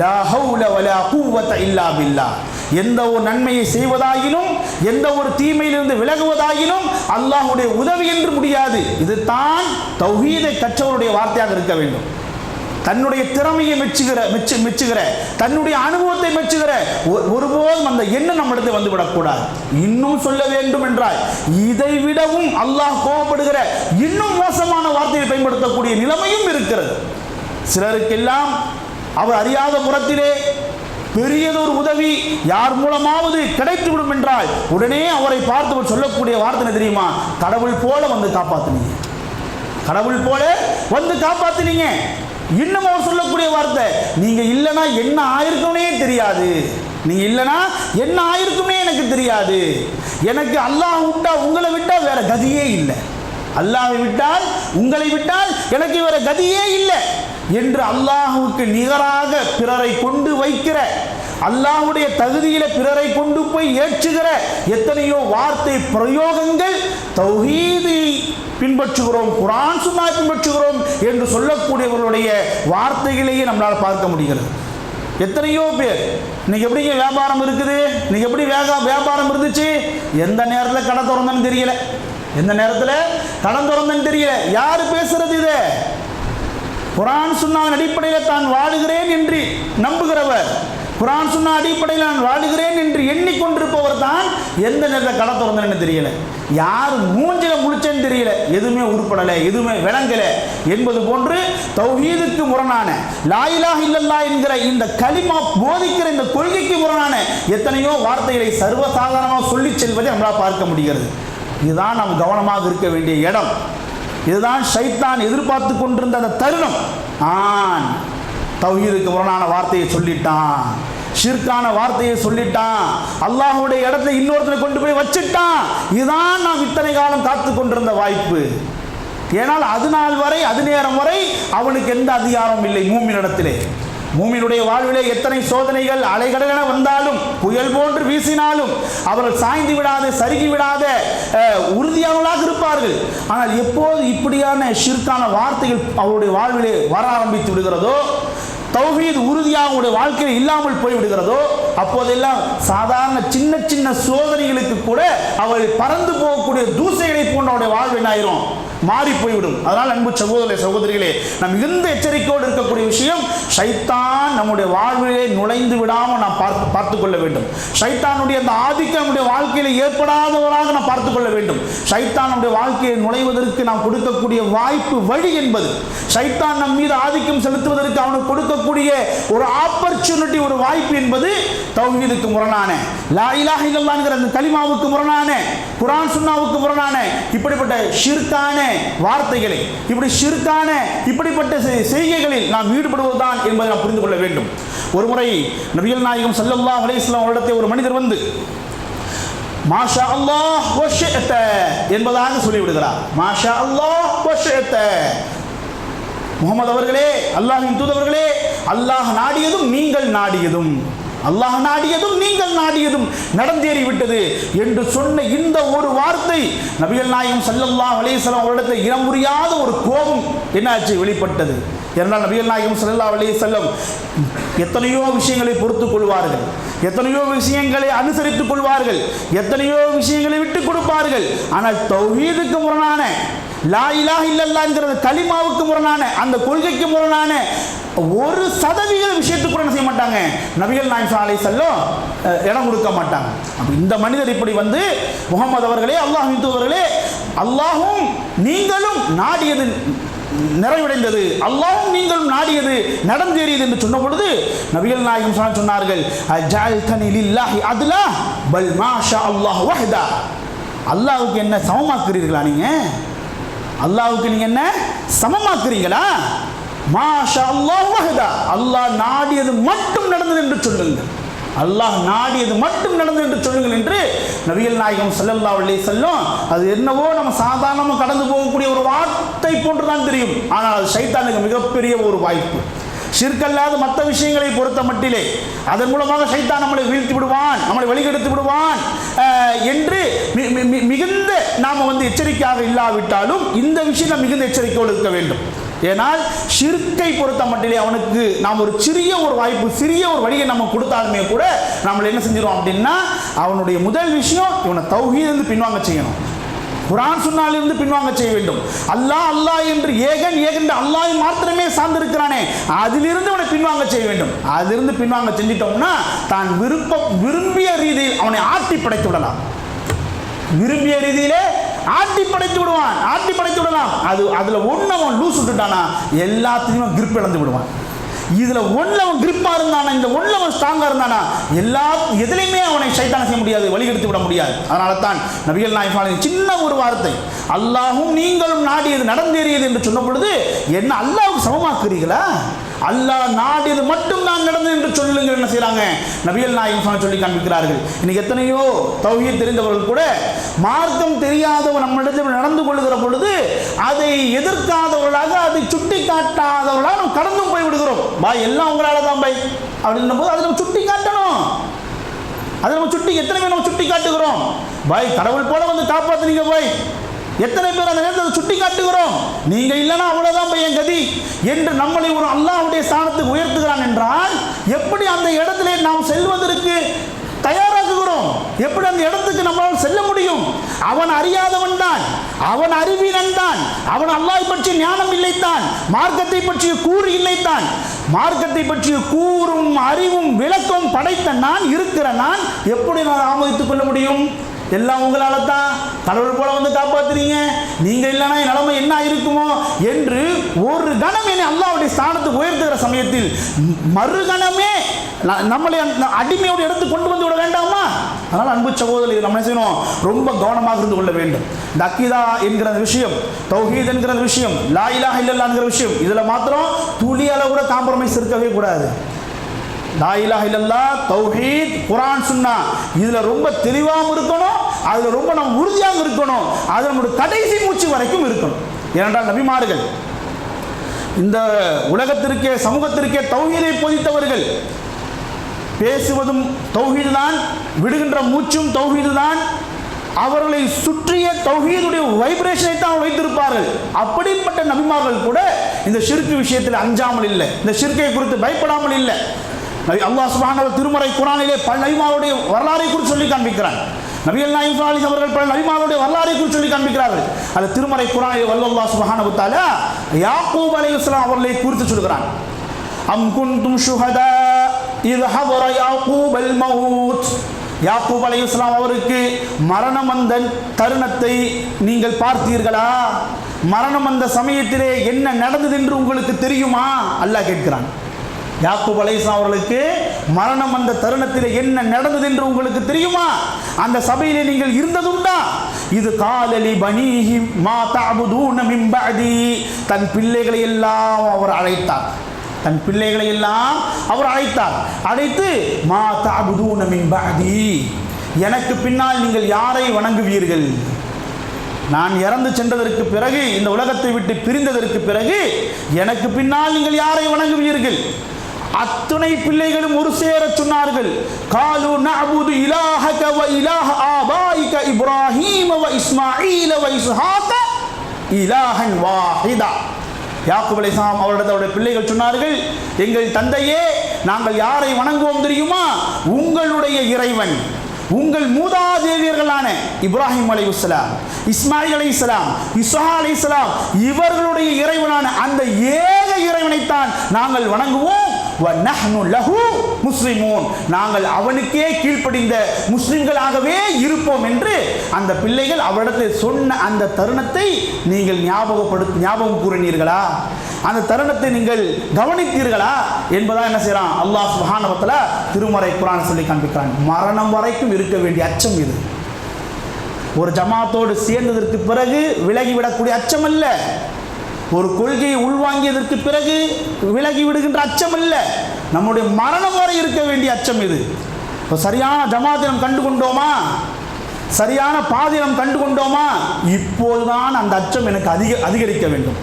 லா ஹவுல வலா குவத இல்லா பில்லாஹ். எந்த ஒரு நன்மையை செய்வதாயினும், எந்த ஒரு தீமையிலிருந்து விலகுவதாயினும் அல்லாஹ்வுடைய உதவி என்று முடியாது. இது தான் தௌஹீதை கற்றவருடைய வார்த்தையாக இருக்க வேண்டும். தன்னுடைய திறமையை மெச்சுகிற தன்னுடைய அனுபவத்தை மெச்சுகிற ஒருபோதும் அந்த எண்ணம் நம்மிடத்தில் வந்துவிடக்கூடாது. இன்னும் சொல்ல வேண்டும் என்றால் இதை விடவும் அல்லாஹ் கோபப்படுகிற இன்னும் மோசமான வார்த்தையை பயன்படுத்தக்கூடிய நிலைமையும் இருக்கிறது. சிலருக்கெல்லாம் அவர் அறியாத புறத்திலே பெரியதொரு உதவி யார் மூலமாவது கிடைத்துவிடும் என்றால் உடனே அவரை பார்த்து சொல்லக்கூடிய வார்த்தை தெரியுமா? கடவுள் போல வந்து காப்பாத்தினீங்க, கடவுள் போல வந்து காப்பாத்தினீங்க. இன்னும் அவர் சொல்லக்கூடிய வார்த்தை, நீங்க இல்லைன்னா என்ன ஆயிருக்குமே தெரியாது, நீங்க இல்லைன்னா என்ன ஆயிருக்குமே எனக்கு தெரியாது, எனக்கு அல்லாஹ் விட்டா உங்களை விட்டா வேற கதியே இல்லை, அல்லாஹ்வை விட்டால் உங்களை விட்டால் எனக்கு வேற கதியே இல்லை என்று அல்லாஹ்வுக்கு நிகராக பிறரை கொண்டு வைக்கிற, அல்லாஹ்வுடைய தகுதியில பிறரை கொண்டு போய் ஏற்றுகிற எத்தனையோ வார்த்தை பிரயோகங்கள் தௌஹீதை பின்பற்றுகிறோம், குர்ஆன் சுன்னா பின்பற்றுகிறோம் என்று சொல்லக்கூடியவர்களுடைய வார்த்தைகளையே நம்மளால் பார்க்க முடிகிறது. எத்தனையோ பேர் இன்னைக்கு எப்படிங்க வியாபாரம் இருக்குது, இன்னைக்கு எப்படி வியாபாரம் இருந்துச்சு, எந்த நேரத்தில் கடை திறந்தன்னு தெரியல, எந்த நேரத்தில் கடன் திறந்தன்னு தெரியல. யாரு பேசுறது? இது குர்ஆன் சுன்னாவின் அடிப்படையில் தான் வாழுகிறேன் என்று நம்புகிறவர், குர்ஆன் சுன்னா அடிப்படையில் நான் வாழுகிறேன் என்று எண்ணிக்கொண்டிருப்பவர் தான் எந்த நேரத்தில் கடை திறந்தன்னு தெரியல, யார் மூஞ்சில முழிச்சேன்னு தெரியல, எதுவுமே உருப்படலை, எதுவுமே விளங்கலை என்பது போன்று தௌஹீதுக்கு முரணான, லா இலாஹ இல்லல்லாஹ் என்கிற இந்த கலிமா போதிக்கிற இந்த கொள்கைக்கு முரணான எத்தனையோ வார்த்தைகளை சர்வசாதாரணமாக சொல்லி செல்வதை நம்மளால் பார்க்க முடிகிறது. இதுதான் நாம் கவனமாக இருக்க வேண்டிய இடம். இதுதான் ஷைத்தான் எதிர்பார்த்து கொண்டிருந்த அந்த தருணம். தௌஹீதுக்கு முரணான வார்த்தையை சொல்லிட்டான், ஷிர்கான வார்த்தையை சொல்லிட்டான், அல்லாஹ்வுடைய இடத்துல இன்னொருத்தரை கொண்டு போய் வச்சுட்டான். இதுதான் நாம் இத்தனை காலம் காத்து கொண்டிருந்த வாய்ப்பு. ஏனால் அது நாள் வரை, அது நேரம் வரை அவனுக்கு எந்த அதிகாரமும் இல்லை மூமினிடத்திலே. மூமினுடைய வாழ்விலே எத்தனை சோதனைகள் அலைகடலென வந்தாலும், புயல் போன்று வீசினாலும் அவர்கள் சாய்ந்து விடாத, சருகி விடாத உறுதியானவர்களாக இருப்பார்கள். ஆனால் எப்போது இப்படியான ஷிர்கான வார்த்தைகள் அவருடைய வாழ்விலே வர ஆரம்பித்து விடுகிறதோ, தௌஹீத் உறுதியாக அவருடைய வாழ்க்கையில் இல்லாமல் போய்விடுகிறதோ, அப்போதெல்லாம் சாதாரண சின்ன சின்ன சோதனைகளுக்கு கூட அவர்கள் பறந்து போகக்கூடிய தூசைகளை போன்ற அவருடைய வாழ்வு என்ன ஆயிரும், மாறி போய்விடும். அதனால் அன்பு சகோதர சகோதரிகளே, நாம் மிகுந்த எச்சரிக்கையோடு இருக்கக்கூடிய விஷயம், ஷைத்தான் நம்முடைய வாழ்விலே நுழைந்து விடாமல் நாம் பார்த்து கொள்ள வேண்டும். ஷைத்தானுடைய அந்த ஆதிக்கம் நம்முடைய வாழ்க்கையில் ஏற்படாதவராக நாம் பார்த்து கொள்ள வேண்டும். ஷைத்தான் நம்முடைய வாழ்க்கையை நுழைவதற்கு நாம் கொடுக்கக்கூடிய வாய்ப்பு வழி என்பது, ஷைத்தான் நம் மீது ஆதிக்கம் செலுத்துவதற்கு அவனுக்கு கொடுக்கக்கூடிய ஒரு ஆப்பர்ச்சுனிட்டி, ஒரு வாய்ப்பு என்பது தௌஹீதுக்கு முரணான, லா இலாஹ இல்லல்லாஹ் என்கிற அந்த கலிமாவுக்கு முரணான, குர்ஆன் சுன்னாவுக்கு முரணான இப்படிப்பட்ட ஷிர்கான வார்த்தைகளை, இப்படி ஷிர்கான இப்படிப்பட்ட செய்கைகளில் நாம் ஈடுபடுவதுதான் என்பதை நாம் புரிந்து கொள்ள வேண்டும். ஒரு முறை நபிகள் நாயகம் ஸல்லல்லாஹு அலைஹி வஸல்லம் அவரிடத்தில் ஒரு மனிதர் வந்து மாஷா அல்லாஹ் வ ஷிஅத என்பதாக சொல்லிவிடுகிறார். மாஷா அல்லாஹ் வ ஷிஅத, முஹம்மது அவர்களே, அல்லாஹ்வின் தூதவர்களே, அல்லாஹ் நாடியதும் நீங்கள் நாடியதும், அல்லாஹ் நாடியதும் நீங்கள் நாடியதும் நடந்தேறி விட்டது என்று சொன்ன இந்த ஒரு வார்த்தை நபிகள் நாயகம் ஸல்லல்லாஹு அலைஹி வஸல்லம் அவரிடத்தில் இனம் புரியாத ஒரு கோபம் என்னாச்சு, வெளிப்பட்டது. என்றால் நபிகள் நாயகம் ஸல்லல்லாஹு அலைஹி வஸல்லம் எத்தனையோ விஷயங்களை பொறுத்துக் கொள்வார்கள், எத்தனையோ விஷயங்களை அனுசரித்துக் கொள்வார்கள், எத்தனையோ விஷயங்களை விட்டுக் கொடுப்பார்கள். ஆனால் தௌஹீதுக்கு முரணான, லா இலாஹ இல்லல்லாஹ் என்கிற கலிமாவுக்கு முரணான, அந்த கொள்கைக்கு முரணான 1% விஷயத்துக்கு கூட செய்ய மாட்டாங்க, நபிகள் நாயகம் ஸல்லல்லாஹு அலைஹி வஸல்லம் இடம் கொடுக்க மாட்டாங்க. இந்த மனிதர் இப்படி வந்து, முஹம்மது அவர்களே, அல்லாஹ்வின் தூதர்களே, அல்லாஹும் நீங்களும் நாடியது நிறைவடைந்தது, அல்லாஹ்வும் நீங்களும் நாடியது நடந்தேறியது என்று சொன்ன பொழுது நபிகள் நாயகம் சொன்னார்கள், அஜஅல்தனி லில்லாஹி அத்லா பல் மாஷா அல்லாஹ் வஹ்தா, அல்லாஹ்வுக்கு என்ன சமமாக்குறீர்களா நீங்க, அல்லாஹ்வுக்கு நீங்க என்ன சமமாக்குறீங்களா, மாஷா அல்லாஹ் வஹ்தா, அல்லாஹ் நாடியது மட்டும் நடந்தது என்று சொல்லுங்கள், அல்லாஹ் நாடியது மட்டும் நடந்தது என்று சொல்லுங்கள் என்று நபிகள் நாயகம் ஸல்லல்லாஹு அலைஹி வஸல்லம், அது என்னவோ நம்ம சாதாரணமாக கடந்து போகக்கூடிய ஒரு வார்த்தை போன்றுதான் தெரியும். ஆனால் அது ஷைத்தானுக்கு மிகப்பெரிய ஒரு வாய்ப்பு. ஷிர்கல்லாத மற்ற விஷயங்களை பொறுத்த மட்டிலே அதன் மூலமாக ஷைத்தான் நம்மளை வீழ்த்தி விடுவான், நம்மளை வழிகெடுத்து விடுவான் என்று மிகுந்த நாம் எச்சரிக்கையாக இல்லாவிட்டாலும் இந்த விஷயம் மிகுந்த எச்சரிக்கையோடு இருக்க வேண்டும். ஏனால் ஷிர்கை பொறுத்த மட்டிலே அவனுக்கு நாம் ஒரு சிறிய ஒரு வாய்ப்பு, சிறிய ஒரு வழியை நம்ம கொடுத்தாலுமே கூட நம்மளை என்ன செஞ்சிடும் அப்படின்னா, அவனுடைய முதல் விஷயம் இவனை தௌஹீதிலிருந்து பின்வாங்க செய்யணும். குர்ஆன் சுன்னாலிருந்து பின்வாங்க செய்ய வேண்டும். அல்லாஹ் அல்லாஹ் என்று ஏகன் அல்லாஹ் மாத்திரமே சார்ந்திருக்கிறானே அதிலிருந்து அவனை பின்வாங்க செய்ய வேண்டும். அதிலிருந்து பின்வாங்க செஞ்சிட்டோம்னா தான் விரும்பிய ரீதியில் அவனை ஆட்டி படைத்து விடலாம். விரும்பிய ரீதியிலே ஆட்டி படைத்து விடலாம். அதுல ஒன்று அவன் லூஸ் விட்டுட்டானா எல்லாத்தையும் கிரிப் இழந்து விடுவான். இதுல ஒன்ல அவன் கிரிப்பா இருந்தானா, இந்த ஒன்ல அவன் ஸ்ட்ராங்கா இருந்தானா எதுலையுமே அவனை சைத்தான செய்ய முடியாது, வழிகெடுத்து விட முடியாது. அதனால தான் நபிகள் நாயகம் சின்ன ஒரு வார்த்தை, அல்லாஹும் நீங்களும் நாடியது நடந்தேறியது என்று சொன்ன பொழுது என்ன அல்லாஹ்வுக்கு சமமாக்குறீங்களா? அல்லாஹ் நாடியது மட்டும் தான் நடந்தது என்று சொல்லுங்க. என்ன செய்யறாங்க? நபிகள் நாயகம் சொல்லி காண்பிக்கிறார்கள். இன்னைக்கு எத்தனையோ தௌஹீத் தெரிந்தவர்கள் கூட மார்க்கம் தெரியாதவன் நம்மிடத்தில் நடந்து கொள்ளுகிற பொழுது அதை எதிர்க்காதவர்களாக, அதை சுட்டி காட்டாதவர்களாக நம்ம கடந்தும் போய் விடுகிறோம். பாய் எல்லாம் உங்களால தான் பாய் அப்படின்னும் போது அதை நம்ம சுட்டி காட்டணும். அதை நம்ம எத்தனை பேர் நம்ம சுட்டி காட்டுகிறோம்? பாய் கடவுள் போல வந்து காப்பாத்துனீங்க பாய், எத்தனை பேர் அந்த நேரத்தில் சுட்டி காட்டுகிறோம்? நீங்க இல்லைன்னா அவ்வளவுதான் பையன் கதி என்று நம்மளை ஒரு அல்லாஹ்வுடைய ஸ்தானத்துக்கு உயர்த்துகிறான் என்றால் எப்படி அந்த இடத்திலே நாம் செல்வதற்கு தயாராகுகிறோம்? எப்படி அந்த இடத்துக்கு நம்மளால் செல்ல முடியும்? அவன் அறியாதவன் தான், அவன் அறிவீனன் தான், அவன் அல்லாஹ் பற்றிய ஞானம் இல்லைத்தான், மார்க்கத்தை பற்றிய கூறு இல்லைத்தான். மார்க்கத்தை பற்றிய கூறும் அறிவும் விளக்கம் படைத்த நான் இருக்கிற நான் எப்படி நான் ஆமோதித்துக் கொள்ள முடியும்? எல்லாம் உங்களால தான், கடவுள் போல வந்து காப்பாத்துறீங்க, நீங்க இல்லைன்னா நிலைமை என்ன இருக்குமோ என்று ஒரு கணம் என்னை அல்லாஹ்வுடைய ஸ்தானத்துக்கு உயர்த்துகிற சமயத்தில் மறுகணமே நம்மளை அடிமையோடு எடுத்து கொண்டு வந்து விட வேண்டாமா? அதனால் அன்பு சகோதரர்கள் நம்ம என்ன செய்யணும்? ரொம்ப கவனமாக இருந்து கொள்ள வேண்டும். இந்த அக்கீதா என்கிற விஷயம், தௌஹீத் என்கிற விஷயம், லா இலாஹ இல்லல்லாஹ் என்கிற விஷயம், இதுல மாத்திரம் துளி அளவு கூட காம்ப்ரமைஸ் இருக்கவே கூடாது. லா இலாஹ இல்லல்லாஹ், தௌஹீத், குர்ஆன் சுன்னா இதுல ரொம்ப தெளிவாகவும் இருக்கணும், அதுல ரொம்ப நம்ம உறுதியாக இருக்கணும், அது நம்முடைய கடைசி மூச்சு வரைக்கும் இருக்கணும். ஏனென்றால் நபிமார்கள் இந்த உலகத்திற்கே சமூகத்திற்கே தௌஹீதை போதித்தவர்கள். பேசுவதும் தௌஹீது தான், விடுகின்ற மூச்சும் தௌஹீது தான், அவர்களை சுற்றிய தௌஹீதுடைய வைப்ரேஷனை தான் வைத்திருப்பார்கள். அப்படிப்பட்ட நபிமார்கள் கூட இந்த ஷிர்க் விஷயத்தில் அஞ்சாமல் இல்லை, இந்த ஷிர்க்கை குறித்து பயப்படாமல் இல்லை. அல்லாஹ் சுப்ஹானஹு வ திருமறை குர்ஆனிலே பல நபிமாருடைய வரலாறை குறித்து சொல்லி காண்பிக்கிறான். நபிகள் நாயகம் ஸல்லல்லாஹு அலைஹி அவர்கள் பல நபிமாருடைய வரலாறை குறித்து சொல்லி காண்பிக்கிறார்கள். அது திருமறை குர்ஆனிலே அல்லாஹ் சுப்ஹானஹு வ தஆலா யாக்கூப் அலைஹிஸ்ஸலாம் அவர்களை குறித்து சொல்கிறான். அம் குன்தும் ஷுஹதா இத் ஹதர யாக்கூப் அல் மௌத். யாக்கூப் அலைஹிஸ்ஸலாம் அவருக்கு மரணம் வந்த தருணத்தை நீங்கள் பார்த்தீர்களா? மரணம் வந்த சமயத்திலே என்ன நடந்தது என்று உங்களுக்கு தெரியுமா? அல்லாஹ் கேட்கிறான். யாக்கூப் அலைஹிஸ்ஸலாம் அவர்களுக்கு மரணம் வந்த தருணத்தில் என்ன நடந்தது என்று உங்களுக்கு தெரியுமா? அந்த சபையிலே நீங்கள் இருந்ததுண்டா? இது காலலி பனீஹி மா தஅபுதூன மின் பஅதி. தன் பிள்ளைகளை எல்லாம் அவர் அழைத்தார். தன் பிள்ளைகளை எல்லாம் அவர் அழைத்தார். அழைத்து மா தஅபுதூன மின் பஅதி, எனக்கு பின்னால் நீங்கள் யாரை வணங்குவீர்கள்? நான் இறந்து சென்றதற்கு பிறகு, இந்த உலகத்தை விட்டு பிரிந்ததற்கு பிறகு எனக்கு பின்னால் நீங்கள் யாரை வணங்குவீர்கள்? அத்துணை பிள்ளைகளும் ஒரு சேர சொன்னார்கள், காலு நஅபுது இலாஹக வ இலாஹ ஆபாயிக இப்ராஹீம் வ இஸ்மாஈல் வ இஸ்ஹாக இலாஹன் வாஹிதா. யாக்கூப் அலைஹிஸ்ஸலாம் அவருடைய பிள்ளைகள் சொன்னார்கள், எங்கள் தந்தையே, நாங்கள் யாரை வணங்குவோம் தெரியுமா? உங்களுடைய இறைவன், உங்கள் மூதாதையர்களான இப்ராஹிம் அலைஹிஸ்ஸலாம், இஸ்மாயில் அலைஹிஸ்ஸலாம், இஸ்ஹாக் அலைஹிஸ்ஸலாம் இவர்களுடைய இறைவனான அந்த ஏக இறைவனைத்தான் நாங்கள் வணங்குவோம். வநஹ்னு லஹு முஸ்லிமூன், நாங்கள் அவனுக்கே கீழ்ப்படிந்த முஸ்லிம்களாகவே இருப்போம் என்று அந்த பிள்ளைகள் அவரிடத்தில் சொன்ன அந்த தருணத்தை நீங்கள் ஞாபகம் கூறினீர்களா? அந்த தருணத்தை நீங்கள் கவனித்தீர்களா என்பதா என்ன செய்யறான் அல்லாஹ் சுப்ஹானஹு வ தஆலா திருமறை குர்ஆன் சொல்லி காண்பிக்கிறான். மரணம் வரைக்கும் இருக்க வேண்டிய அச்சம் இது. ஒரு ஜமாத்தோடு சேர்ந்ததற்கு பிறகு விலகிவிடக்கூடிய அச்சம் அல்ல, ஒரு கொள்கையை உள்வாங்கியதற்கு பிறகு விலகி விடுகின்ற அச்சம் அல்ல, நம்முடைய மரணம் வரை இருக்க வேண்டிய அச்சம் இது. இப்போ சரியான ஜமாத்தினம் கண்டு கொண்டோமா, சரியான பாதினம் கண்டு கொண்டோமா, இப்போதுதான் அந்த அச்சம் எனக்கு அதிகரிக்க வேண்டும்,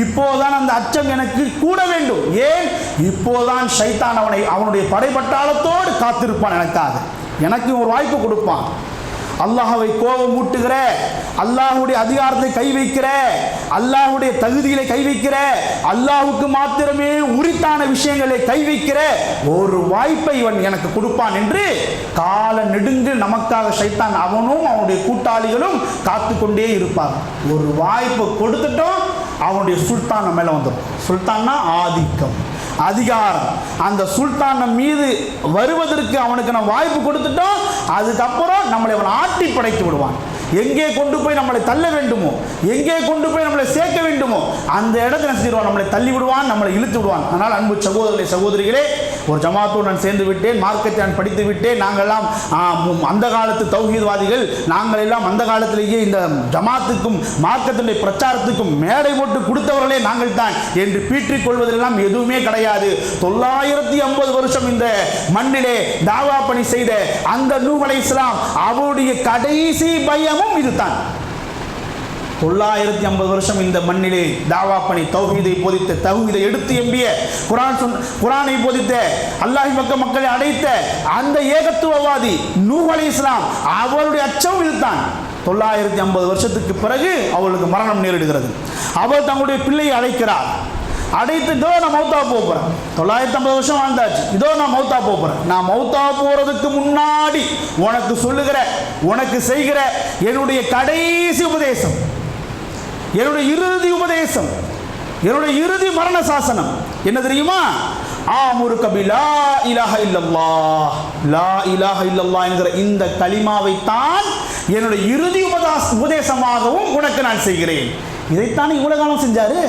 இப்போதுதான் அந்த அச்சம் எனக்கு கூட வேண்டும். ஏன்? இப்போதுதான் ஷைத்தான் அவனுடைய படைப்பட்டாளத்தோடு காத்திருப்பான் எனக்காக, எனக்கு ஒரு வாய்ப்பு கொடுப்பான். அல்லாஹ்வை கோபம் ஊட்டுகிற, அல்லாஹ்வுடைய அதிகாரத்தை கை வைக்கிற, அல்லாஹ்வுடைய தகுதிகளை கை வைக்கிற, அல்லாஹ்வுக்கு மாத்திரமே உரித்தான விஷயங்களை கை வைக்கிற ஒரு வாய்ப்பை இவன் எனக்கு கொடுப்பான் என்று கால நெடுங்கு நமக்காக ஷைத்தான் அவனும் அவனுடைய கூட்டாளிகளும் காத்து கொண்டே இருப்பார். ஒரு வாய்ப்பை கொடுத்துட்டோம், அவனுடைய சுல்தான் மேல வந்துடும். சுல்தான்னா ஆதிக்கம், அதிகாரம். அந்த சுல்தான் மீது வருவதற்கு அவனுக்கு நம்ம வாய்ப்பு கொடுத்துட்டோம், அதுக்கப்புறம் நம்மளை அவன் ஆட்டி படைத்து விடுவான். எங்கே கொண்டு போய் நம்மளை தள்ள வேண்டுமோ, எங்கே கொண்டு போய் நம்மளை சேர்க்க வேண்டுமோ அந்த இடத்துல செஞ்சிருவான், நம்மளை தள்ளி விடுவான், நம்மளை இழுத்து விடுவான். அதனால் அன்பு சகோதரர்களே சகோதரிகளே, ஒரு ஜமாத்தோடு நான் சேர்ந்து விட்டேன், மார்க்கத்தை நான் படித்து விட்டேன், நாங்கள்லாம் அந்த காலத்து தௌஹீத்வாதிகள், நாங்கள் எல்லாம் அந்த காலத்திலேயே இந்த ஜமாத்துக்கும் மார்க்கத்தினுடைய பிரச்சாரத்துக்கும் மேடை போட்டு கொடுத்தவர்களே நாங்கள் தான் என்று பீற்றிக் கொள்வதெல்லாம் எதுவுமே கிடையாது. 950 வருஷம் இந்த மண்ணிலே தாவா பணி செய்த அந்த நூஹ் அலைஹிஸ்ஸலாம் அவருடைய கடைசி பயமும் இதுதான். 950 வருஷம் இந்த மண்ணிலே தாவா பணி, தௌஹீதை போதித்த, தௌஹீதை எடுத்து எம்பிய, குர்ஆனை போதித்த, அல்லாஹ்வின் பக்கம் மக்களை அழைத்த அந்த ஏகத்துவவாதி நூஹ் அலைஹிஸ்ஸலாம் அவருடைய அச்சம் இதுதான். 950 வருஷத்துக்கு பிறகு அவளுக்கு மரணம் நேரிடுகிறது. அவள் தங்களுடைய பிள்ளையை அழைக்கிறார். அடைத்து, இதோ நான் மௌத்தா போகிறேன், 950 வருஷம் வாழ்ந்தாச்சு, இதோ நான் மௌத்தா போகிறேன், நான் மௌத்தா போறதுக்கு முன்னாடி உனக்கு சொல்லுகிற, உனக்கு செய்கிற என்னுடைய கடைசி உபதேசம், என்னுடைய இறுதி உபதேசம், என்னுடைய இறுதி மரண சாசனம் என்ன தெரியுமா? ஆமுருக பிலா இலாஹ இல்லல்லாஹ், லா இலாஹ இல்லல்லாஹ் என்கிற இந்த கலிமாவை தான் என்னுடைய இறுதி உபதேசமாகவும் உனக்கு நான் செய்கிறேன். இதைத்தானே இவ்வளவு காலம் செஞ்சாரு.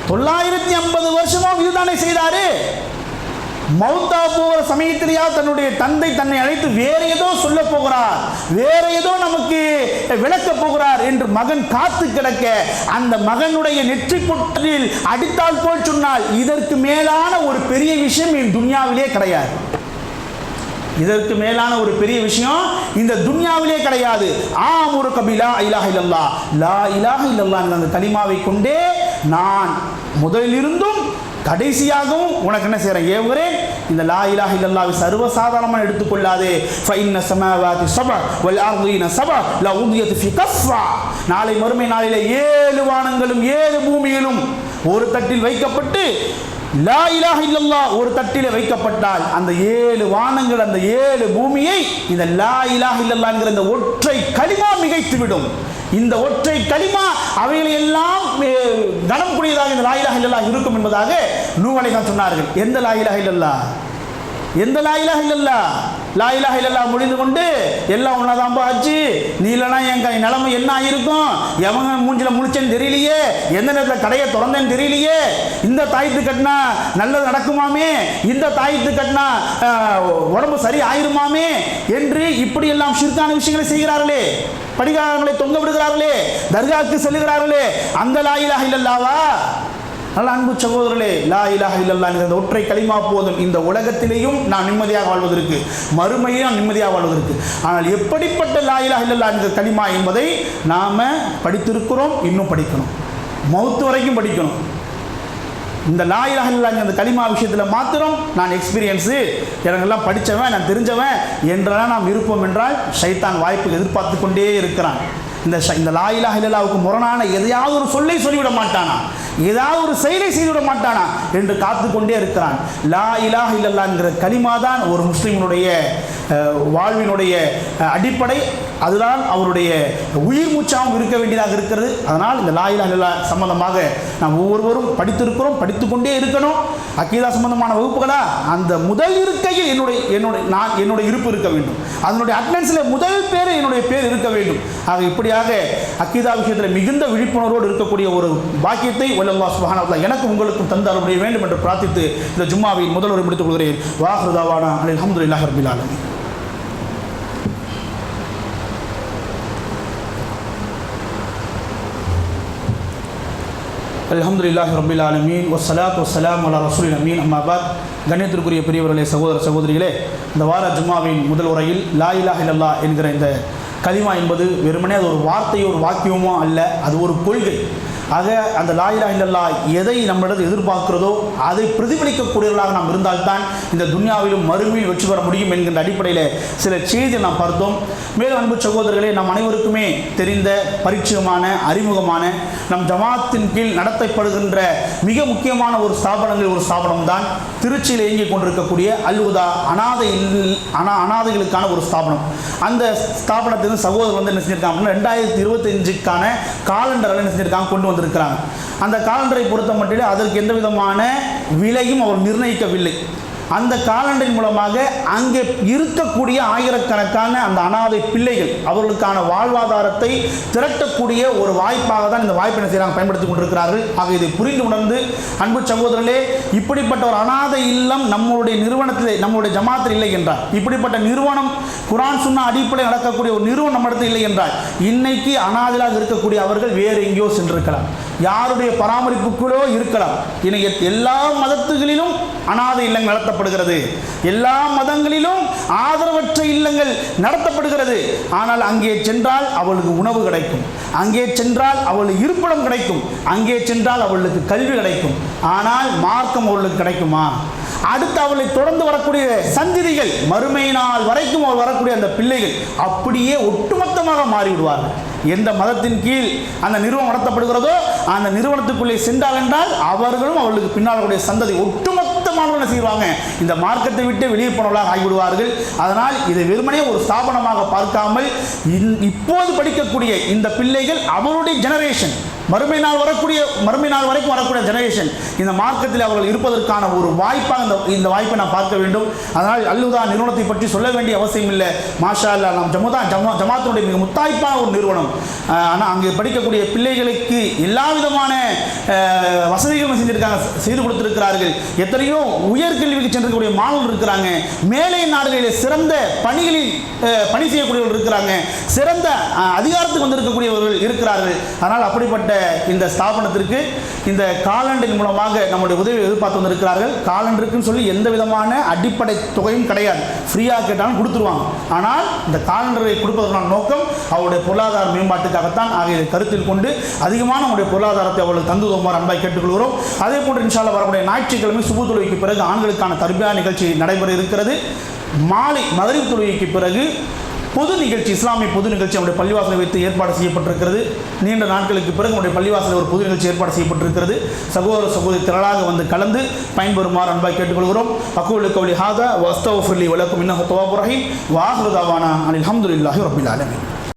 950 வருஷமும் இதுதானே செய்தாரு. மௌத்தா போகிற சமயத்திலேயா தன்னுடைய தந்தை தன்னை அழைத்து வேற ஏதோ சொல்ல போகிறார், வேற ஏதோ நமக்கு விளக்க போகிறார் என்று மகன் காத்து கிடக்க, அந்த மகனுடைய நெற்றி பொட்டில் அடித்தால் போல் சொன்னால் இதற்கு மேலான ஒரு பெரிய விஷயம் என் துன்யாவிலே கிடையாது. இதற்கு மேலான ஒரு பெரிய விஷயம் இந்த துன்யாவிலே கிடையாது. ஆமுருக பிலா இலாஹ இல்லல்லாஹ், லா இலாஹ இல்லல்லாஹ் என்ற அந்த கலிமாவை கொண்டே நான் முதலிலிருந்தும் கடைசியாகவும் உனக்கு என்ன செய்கிறேன், ஏவுகிறேன். இந்த லா இலாஹ இல்லல்லாஹ்வை சர்வசாதாரணமாக எடுத்துக்கொள்ளாதே. ஃபஇன்ன ஸமாவாதி ஸபஅ வல் அர்தீன ஸபஅ லா உதியத் ஃபி கஃபா. நாளை மறுமை நாளிலே 7 வானங்களும் 7 பூமிகளும் ஒரு தட்டில் வைக்கப்பட்டு லா இலாஹ இல்லல்லாஹ் ஒரு தட்டிலே வைக்கப்பட்டால் அந்த 7 வானங்கள், அந்த 7 பூமியை இந்த லா இலாஹ இல்லல்லாஹ் என்கிற இந்த ஒற்றை கலிமா மிகைத்துவிடும். இந்த ஒற்றை கலிமா அவைகளை எல்லாம் கனம் கூடியதாக இந்த லா இலாஹ இல்லல்லாஹ் இருக்கும் என்பதாக நூஹ் அலைஹிஸ்ஸலாம் சொன்னார்கள். எந்த லா இலாஹ இல்லல்லாஹ்? எந்த லா இலாஹ இல்லல்லாஹ்? லா இலாஹ இல்லல்லாஹ் முடிந்து கொண்டு எல்லாம் ஒன்னாதான் ஆச்சு, நீ இல்லைனா என் நிலைமை என்ன ஆயிருக்கும், எவங்க மூஞ்சில முழிச்சேன்னு தெரியலையே, எந்த நேரத்தில் கடையை திறந்தேன்னு தெரியலையே, இந்த தாயத்து கட்டினா நல்லது நடக்குமாமே, இந்த தாயத்து கட்டினா உடம்பு சரி ஆயிருமாமே என்று இப்படி எல்லாம் ஷிர்கான விஷயங்களை செய்கிறார்களே, படிகாரங்களை தொங்க விடுகிறார்களே, தர்காவுக்கு செல்லுகிறார்களே, அந்த லா இலாஹ இல்லல்லாஹ்வா? நல்ல அன்பு சகோதரர்களே, லா இலாஹ இல்லல்லாஹ் என்கிற ஒற்றை கலிமா போதும் இந்த உலகத்திலேயும் நான் நிம்மதியாக வாழ்வதற்கு, மறுமையும் நான் நிம்மதியாக வாழ்வதற்கு. ஆனால் எப்படிப்பட்ட லா இலாஹ இல்லல்லாஹ் என்கிற கலிமா என்பதை நாம் படித்திருக்கிறோம், இன்னும் படிக்கணும், மௌத்து வரைக்கும் படிக்கணும். இந்த லா இலாஹ இல்லல்லாஹ் அந்த கலிமா விஷயத்தில் மாத்திரம் நான் எக்ஸ்பீரியன்ஸு, எனக்கெல்லாம் படித்தவன், நான் தெரிஞ்சவன் என்றெல்லாம் நாம் இருப்போம் என்றால் ஷைத்தான் வாய்ப்பு எதிர்பார்த்து கொண்டே இருக்கிறான். இந்த லா இலாஹ இல்லல்லாஹ்வுக்கு முரணான எதையாவது ஒரு சொல்லை சொல்லிவிட மாட்டானா, ஏதாவது ஒரு செயலை செய்துவிட மாட்டானா என்று காத்து கொண்டே இருக்கிறான். லா இலாஹ இல்லல்லாஹ் என்கிற கலிமா தான் ஒரு முஸ்லிமினுடைய வாழ்வினுடைய அடிப்படை, அதுதான் அவருடைய உயிர் மூச்சாகவும் இருக்க வேண்டியதாக இருக்கிறது. அதனால் இந்த லா இலாஹ இல்லல்லாஹ் சம்பந்தமாக நாம் ஒவ்வொருவரும் படித்திருக்கிறோம், படித்துக்கொண்டே இருக்கணும். அக்கீதா சம்பந்தமான வகுப்புகளா அந்த முதல் இருக்கையில் என்னுடைய இருப்பு இருக்க வேண்டும், அதனுடைய அட்டெண்டன்ஸில் முதல் பேர் என்னுடைய பேர் இருக்க வேண்டும். ஆக இப்படியாக அக்கீதா விஷயத்தில் மிகுந்த விழிப்புணர்வோடு இருக்கக்கூடிய ஒரு பாக்கியத்தை அல்லாஹ் சுப்ஹானஹு வ தஆலா எனக்கு உங்களுக்கும் தந்து அருள வேண்டும் என்று பிரார்த்தித்து இந்த ஜும்மாவின் முதல் உரை முடித்துக் கொள்கிறேன். வாஹிரு தாவானா அல்ஹம்துலில்லாஹி ரப்பில் ஆலமீன். அல்ஹம்துலில்லாஹி ரப்பில் ஆலமீன் வஸ்ஸலாத்து வஸ்ஸலாமு அலா ரசூலில் அமீன். அம்மா பாத். கண்ணியத்திற்குரிய பெரியவர்களே, சகோதர சகோதரிகளே, இந்த வார ஜும்மாவின் முதல் உரையில் லா இலாஹ இல்லல்லாஹ் என்கிற இந்த கலிமா என்பது வெறுமனே அது ஒரு வார்த்தையோ ஒரு வாக்கியமோ அல்ல, அது ஒரு கொள்கை. ஆக அந்த லா இலாஹா இல்லல்லாஹ் எதை நம்மளிடம் எதிர்பார்க்கிறதோ அதை பிரதிபலிக்கக்கூடியவர்களாக நாம் இருந்தால்தான் இந்த துன்யாவிலும் மறுமையில் வெற்றி பெற முடியும் என்கின்ற அடிப்படையில் சில செய்திகள் நாம் பார்த்தோம். மேலும் அன்பு சகோதரர்களே, நம் அனைவருக்குமே தெரிந்த பரிச்சயமான அறிமுகமான நம் ஜமாத்தின் கீழ் நடத்தப்படுகின்ற மிக முக்கியமான ஒரு ஸ்தாபனம் தான் திருச்சியில் இயங்கிக் கொண்டிருக்கக்கூடிய அல் ஹுதா அனாதைகளுக்கான ஒரு ஸ்தாபனம். அந்த ஸ்தாபனத்திலிருந்து சகோதரர் வந்து என்ன செஞ்சிருக்காங்க, 2025க்கான காலண்டரை என்ன செஞ்சிருக்காங்க, கொண்டு வந்திருக்கிறாங்க. அந்த காலண்டரை பொறுத்த மட்டிலே அதற்கு எந்த விதமான விலையும் அவர் நிர்ணயிக்கவில்லை. அந்த காலண்டரின் மூலமாக அங்கே இருக்கக்கூடிய ஆயிரக்கணக்கான அந்த அனாதை பிள்ளைகள் அவர்களுக்கான வாழ்வாதாரத்தை திரட்டக்கூடிய ஒரு வாய்ப்பாக தான் இந்த வாய்ப்பை செய்கிறாங்க, பயன்படுத்தி கொண்டிருக்கிறார்கள். ஆக இதை புரிந்து உணர்ந்து அன்பு சகோதரர்களே, இப்படிப்பட்ட ஒரு அனாதை இல்லம் நம்மளுடைய நிறுவனத்தில் நம்முடைய ஜமாத்தில் இல்லை என்றால், இப்படிப்பட்ட நிறுவனம் குர்ஆன் சுன்னா அடிப்படையில் நடக்கக்கூடிய ஒரு நிறுவனம் நம்மிடத்தில் இல்லை என்றால், இன்னைக்கு அனாதையாக இருக்கக்கூடிய அவர்கள் வேறு எங்கேயோ சென்றிருக்கலாம், யாருடைய பராமரிப்புக்குள்ளோ இருக்கலாம். இன்னைக்கு எல்லா மதத்துகளிலும் அனாதை இல்லங்கள் நடத்தப்படுகிறது, எல்லா மதங்களிலும் ஆதரவற்ற இல்லங்கள் நடத்தப்படுகிறது. ஆனால் அங்கே சென்றால் அவளுக்கு உணவு கிடைக்கும், அங்கே சென்றால் அவளுக்கு இருப்பிடம் கிடைக்கும், அங்கே சென்றால் அவளுக்கு கல்வி கிடைக்கும். ஆனால் மார்க்கம் அவளுக்கு கிடைக்குமா? அடுத்து அவளை தொடர்ந்து வரக்கூடிய சந்ததிகள், மறுமை நாள் வரைக்கும் அவள் வரக்கூடிய அந்த பிள்ளைகள் அப்படியே ஒட்டுமொத்தமாக மாறிவிடுவார்கள். எந்த மதத்தின் கீழ் அந்த நிறுவனம் நடத்தப்படுகிறதோ அந்த நிறுவனத்துக்குள்ளே சென்றால் என்றால் அவர்களும் அவர்களுக்கு பின்னால் கூடிய சந்ததி ஒட்டுமொத்தமாக என்ன செய்வாங்க, இந்த மார்க்கத்தை விட்டு வெளியே போனவர்களாக ஆகிவிடுவார்கள். அதனால் இதை வெறுமனே ஒரு ஸ்தாபனமாக பார்க்காமல் இப்போது படிக்கக்கூடிய இந்த பிள்ளைகள் அவருடைய ஜெனரேஷன், மறுமை நாள் வரைக்கும் வரக்கூடிய ஜெனரேஷன் இந்த மார்க்கத்தில் அவர்கள் இருப்பதற்கான ஒரு வாய்ப்பாக இந்த வாய்ப்பை நாம் பார்க்க வேண்டும். அதனால் அல் ஹுதா நிறுவனத்தை பற்றி சொல்ல வேண்டிய அவசியம் இல்லை. மாஷா அல்லாஹ், நாம் ஜமாத்தினுடைய மிக முத்தாய்ப்பான ஒரு நிறுவனம். ஆனால் அங்கே படிக்கக்கூடிய பிள்ளைகளுக்கு எல்லா விதமான வசதிகளும் செஞ்சிருக்காங்க, செய்து கொடுத்திருக்கிறார்கள். எத்தனையோ உயர்கல்விக்கு சென்றக்கூடிய மாணவர்கள் இருக்கிறாங்க, மேலை நாடுகளில் சிறந்த பணிகளில் பணி செய்யக்கூடியவர்கள் இருக்கிறாங்க, சிறந்த அதிகாரத்துக்கு வந்திருக்கக்கூடியவர்கள் இருக்கிறார்கள். அதனால் அப்படிப்பட்ட இந்த ஸ்தாபனத்திற்கு இந்த காலண்டரின் மூலமாக நம்முடைய உதவி எதிர்பார்த்து வந்திருக்கிறார்கள். காலண்டருக்குன்னு சொல்லி எந்த விதமான அடிப்படை தொகையும் கிடையாது, ஃப்ரீயாக கேட்டாலும் கொடுத்துருவாங்க. ஆனால் இந்த காலண்டரை கொடுப்பதற்கான நோக்கம் அவருடைய பொருளாதார மேம்பாட்டுக்காகத்தான். ஆக இதை கருத்தில் கொண்டு அதிகமான நம்முடைய பொருளாதாரத்தை அவர்களுக்கு தந்து தோமாறு அன்பாய் கேட்டுக்கொள்கிறோம். அதே போன்று இன்ஷா அல்லாஹ் வரக்கூடிய ஞாயிற்றுக்கிழமை சுபு தொழுகைக்கு பிறகு ஆண்களுக்கான தர்பியா நிகழ்ச்சி நடைபெற இருக்கிறது. மாலை மகரிப் தொழுகைக்கு பிறகு பொது நிகழ்ச்சி, இஸ்லாமிய பொது நிகழ்ச்சி நம்முடைய பள்ளிவாசலை வைத்து ஏற்பாடு செய்யப்பட்டிருக்கிறது. நீண்ட நாட்களுக்கு பிறகு நம்முடைய பள்ளிவாசலில் ஒரு பொது நிகழ்ச்சி ஏற்பாடு செய்யப்பட்டிருக்கிறது. சகோதர சகோதரி திரளாக வந்து கலந்து பயன்பெறுமாறு அன்பாய் கேட்டுக்கொள்கிறோம். அக்கூலு கௌலி ஹாதா வஸ்தக்ஃபிர்லி வலக்கும் இன்னஹு தவ்வாபுர் ரஹீம். வ ஆகிரு தஅவானா அனில் ஹம்துலில்லாஹி ரப்பில் ஆலமீன்.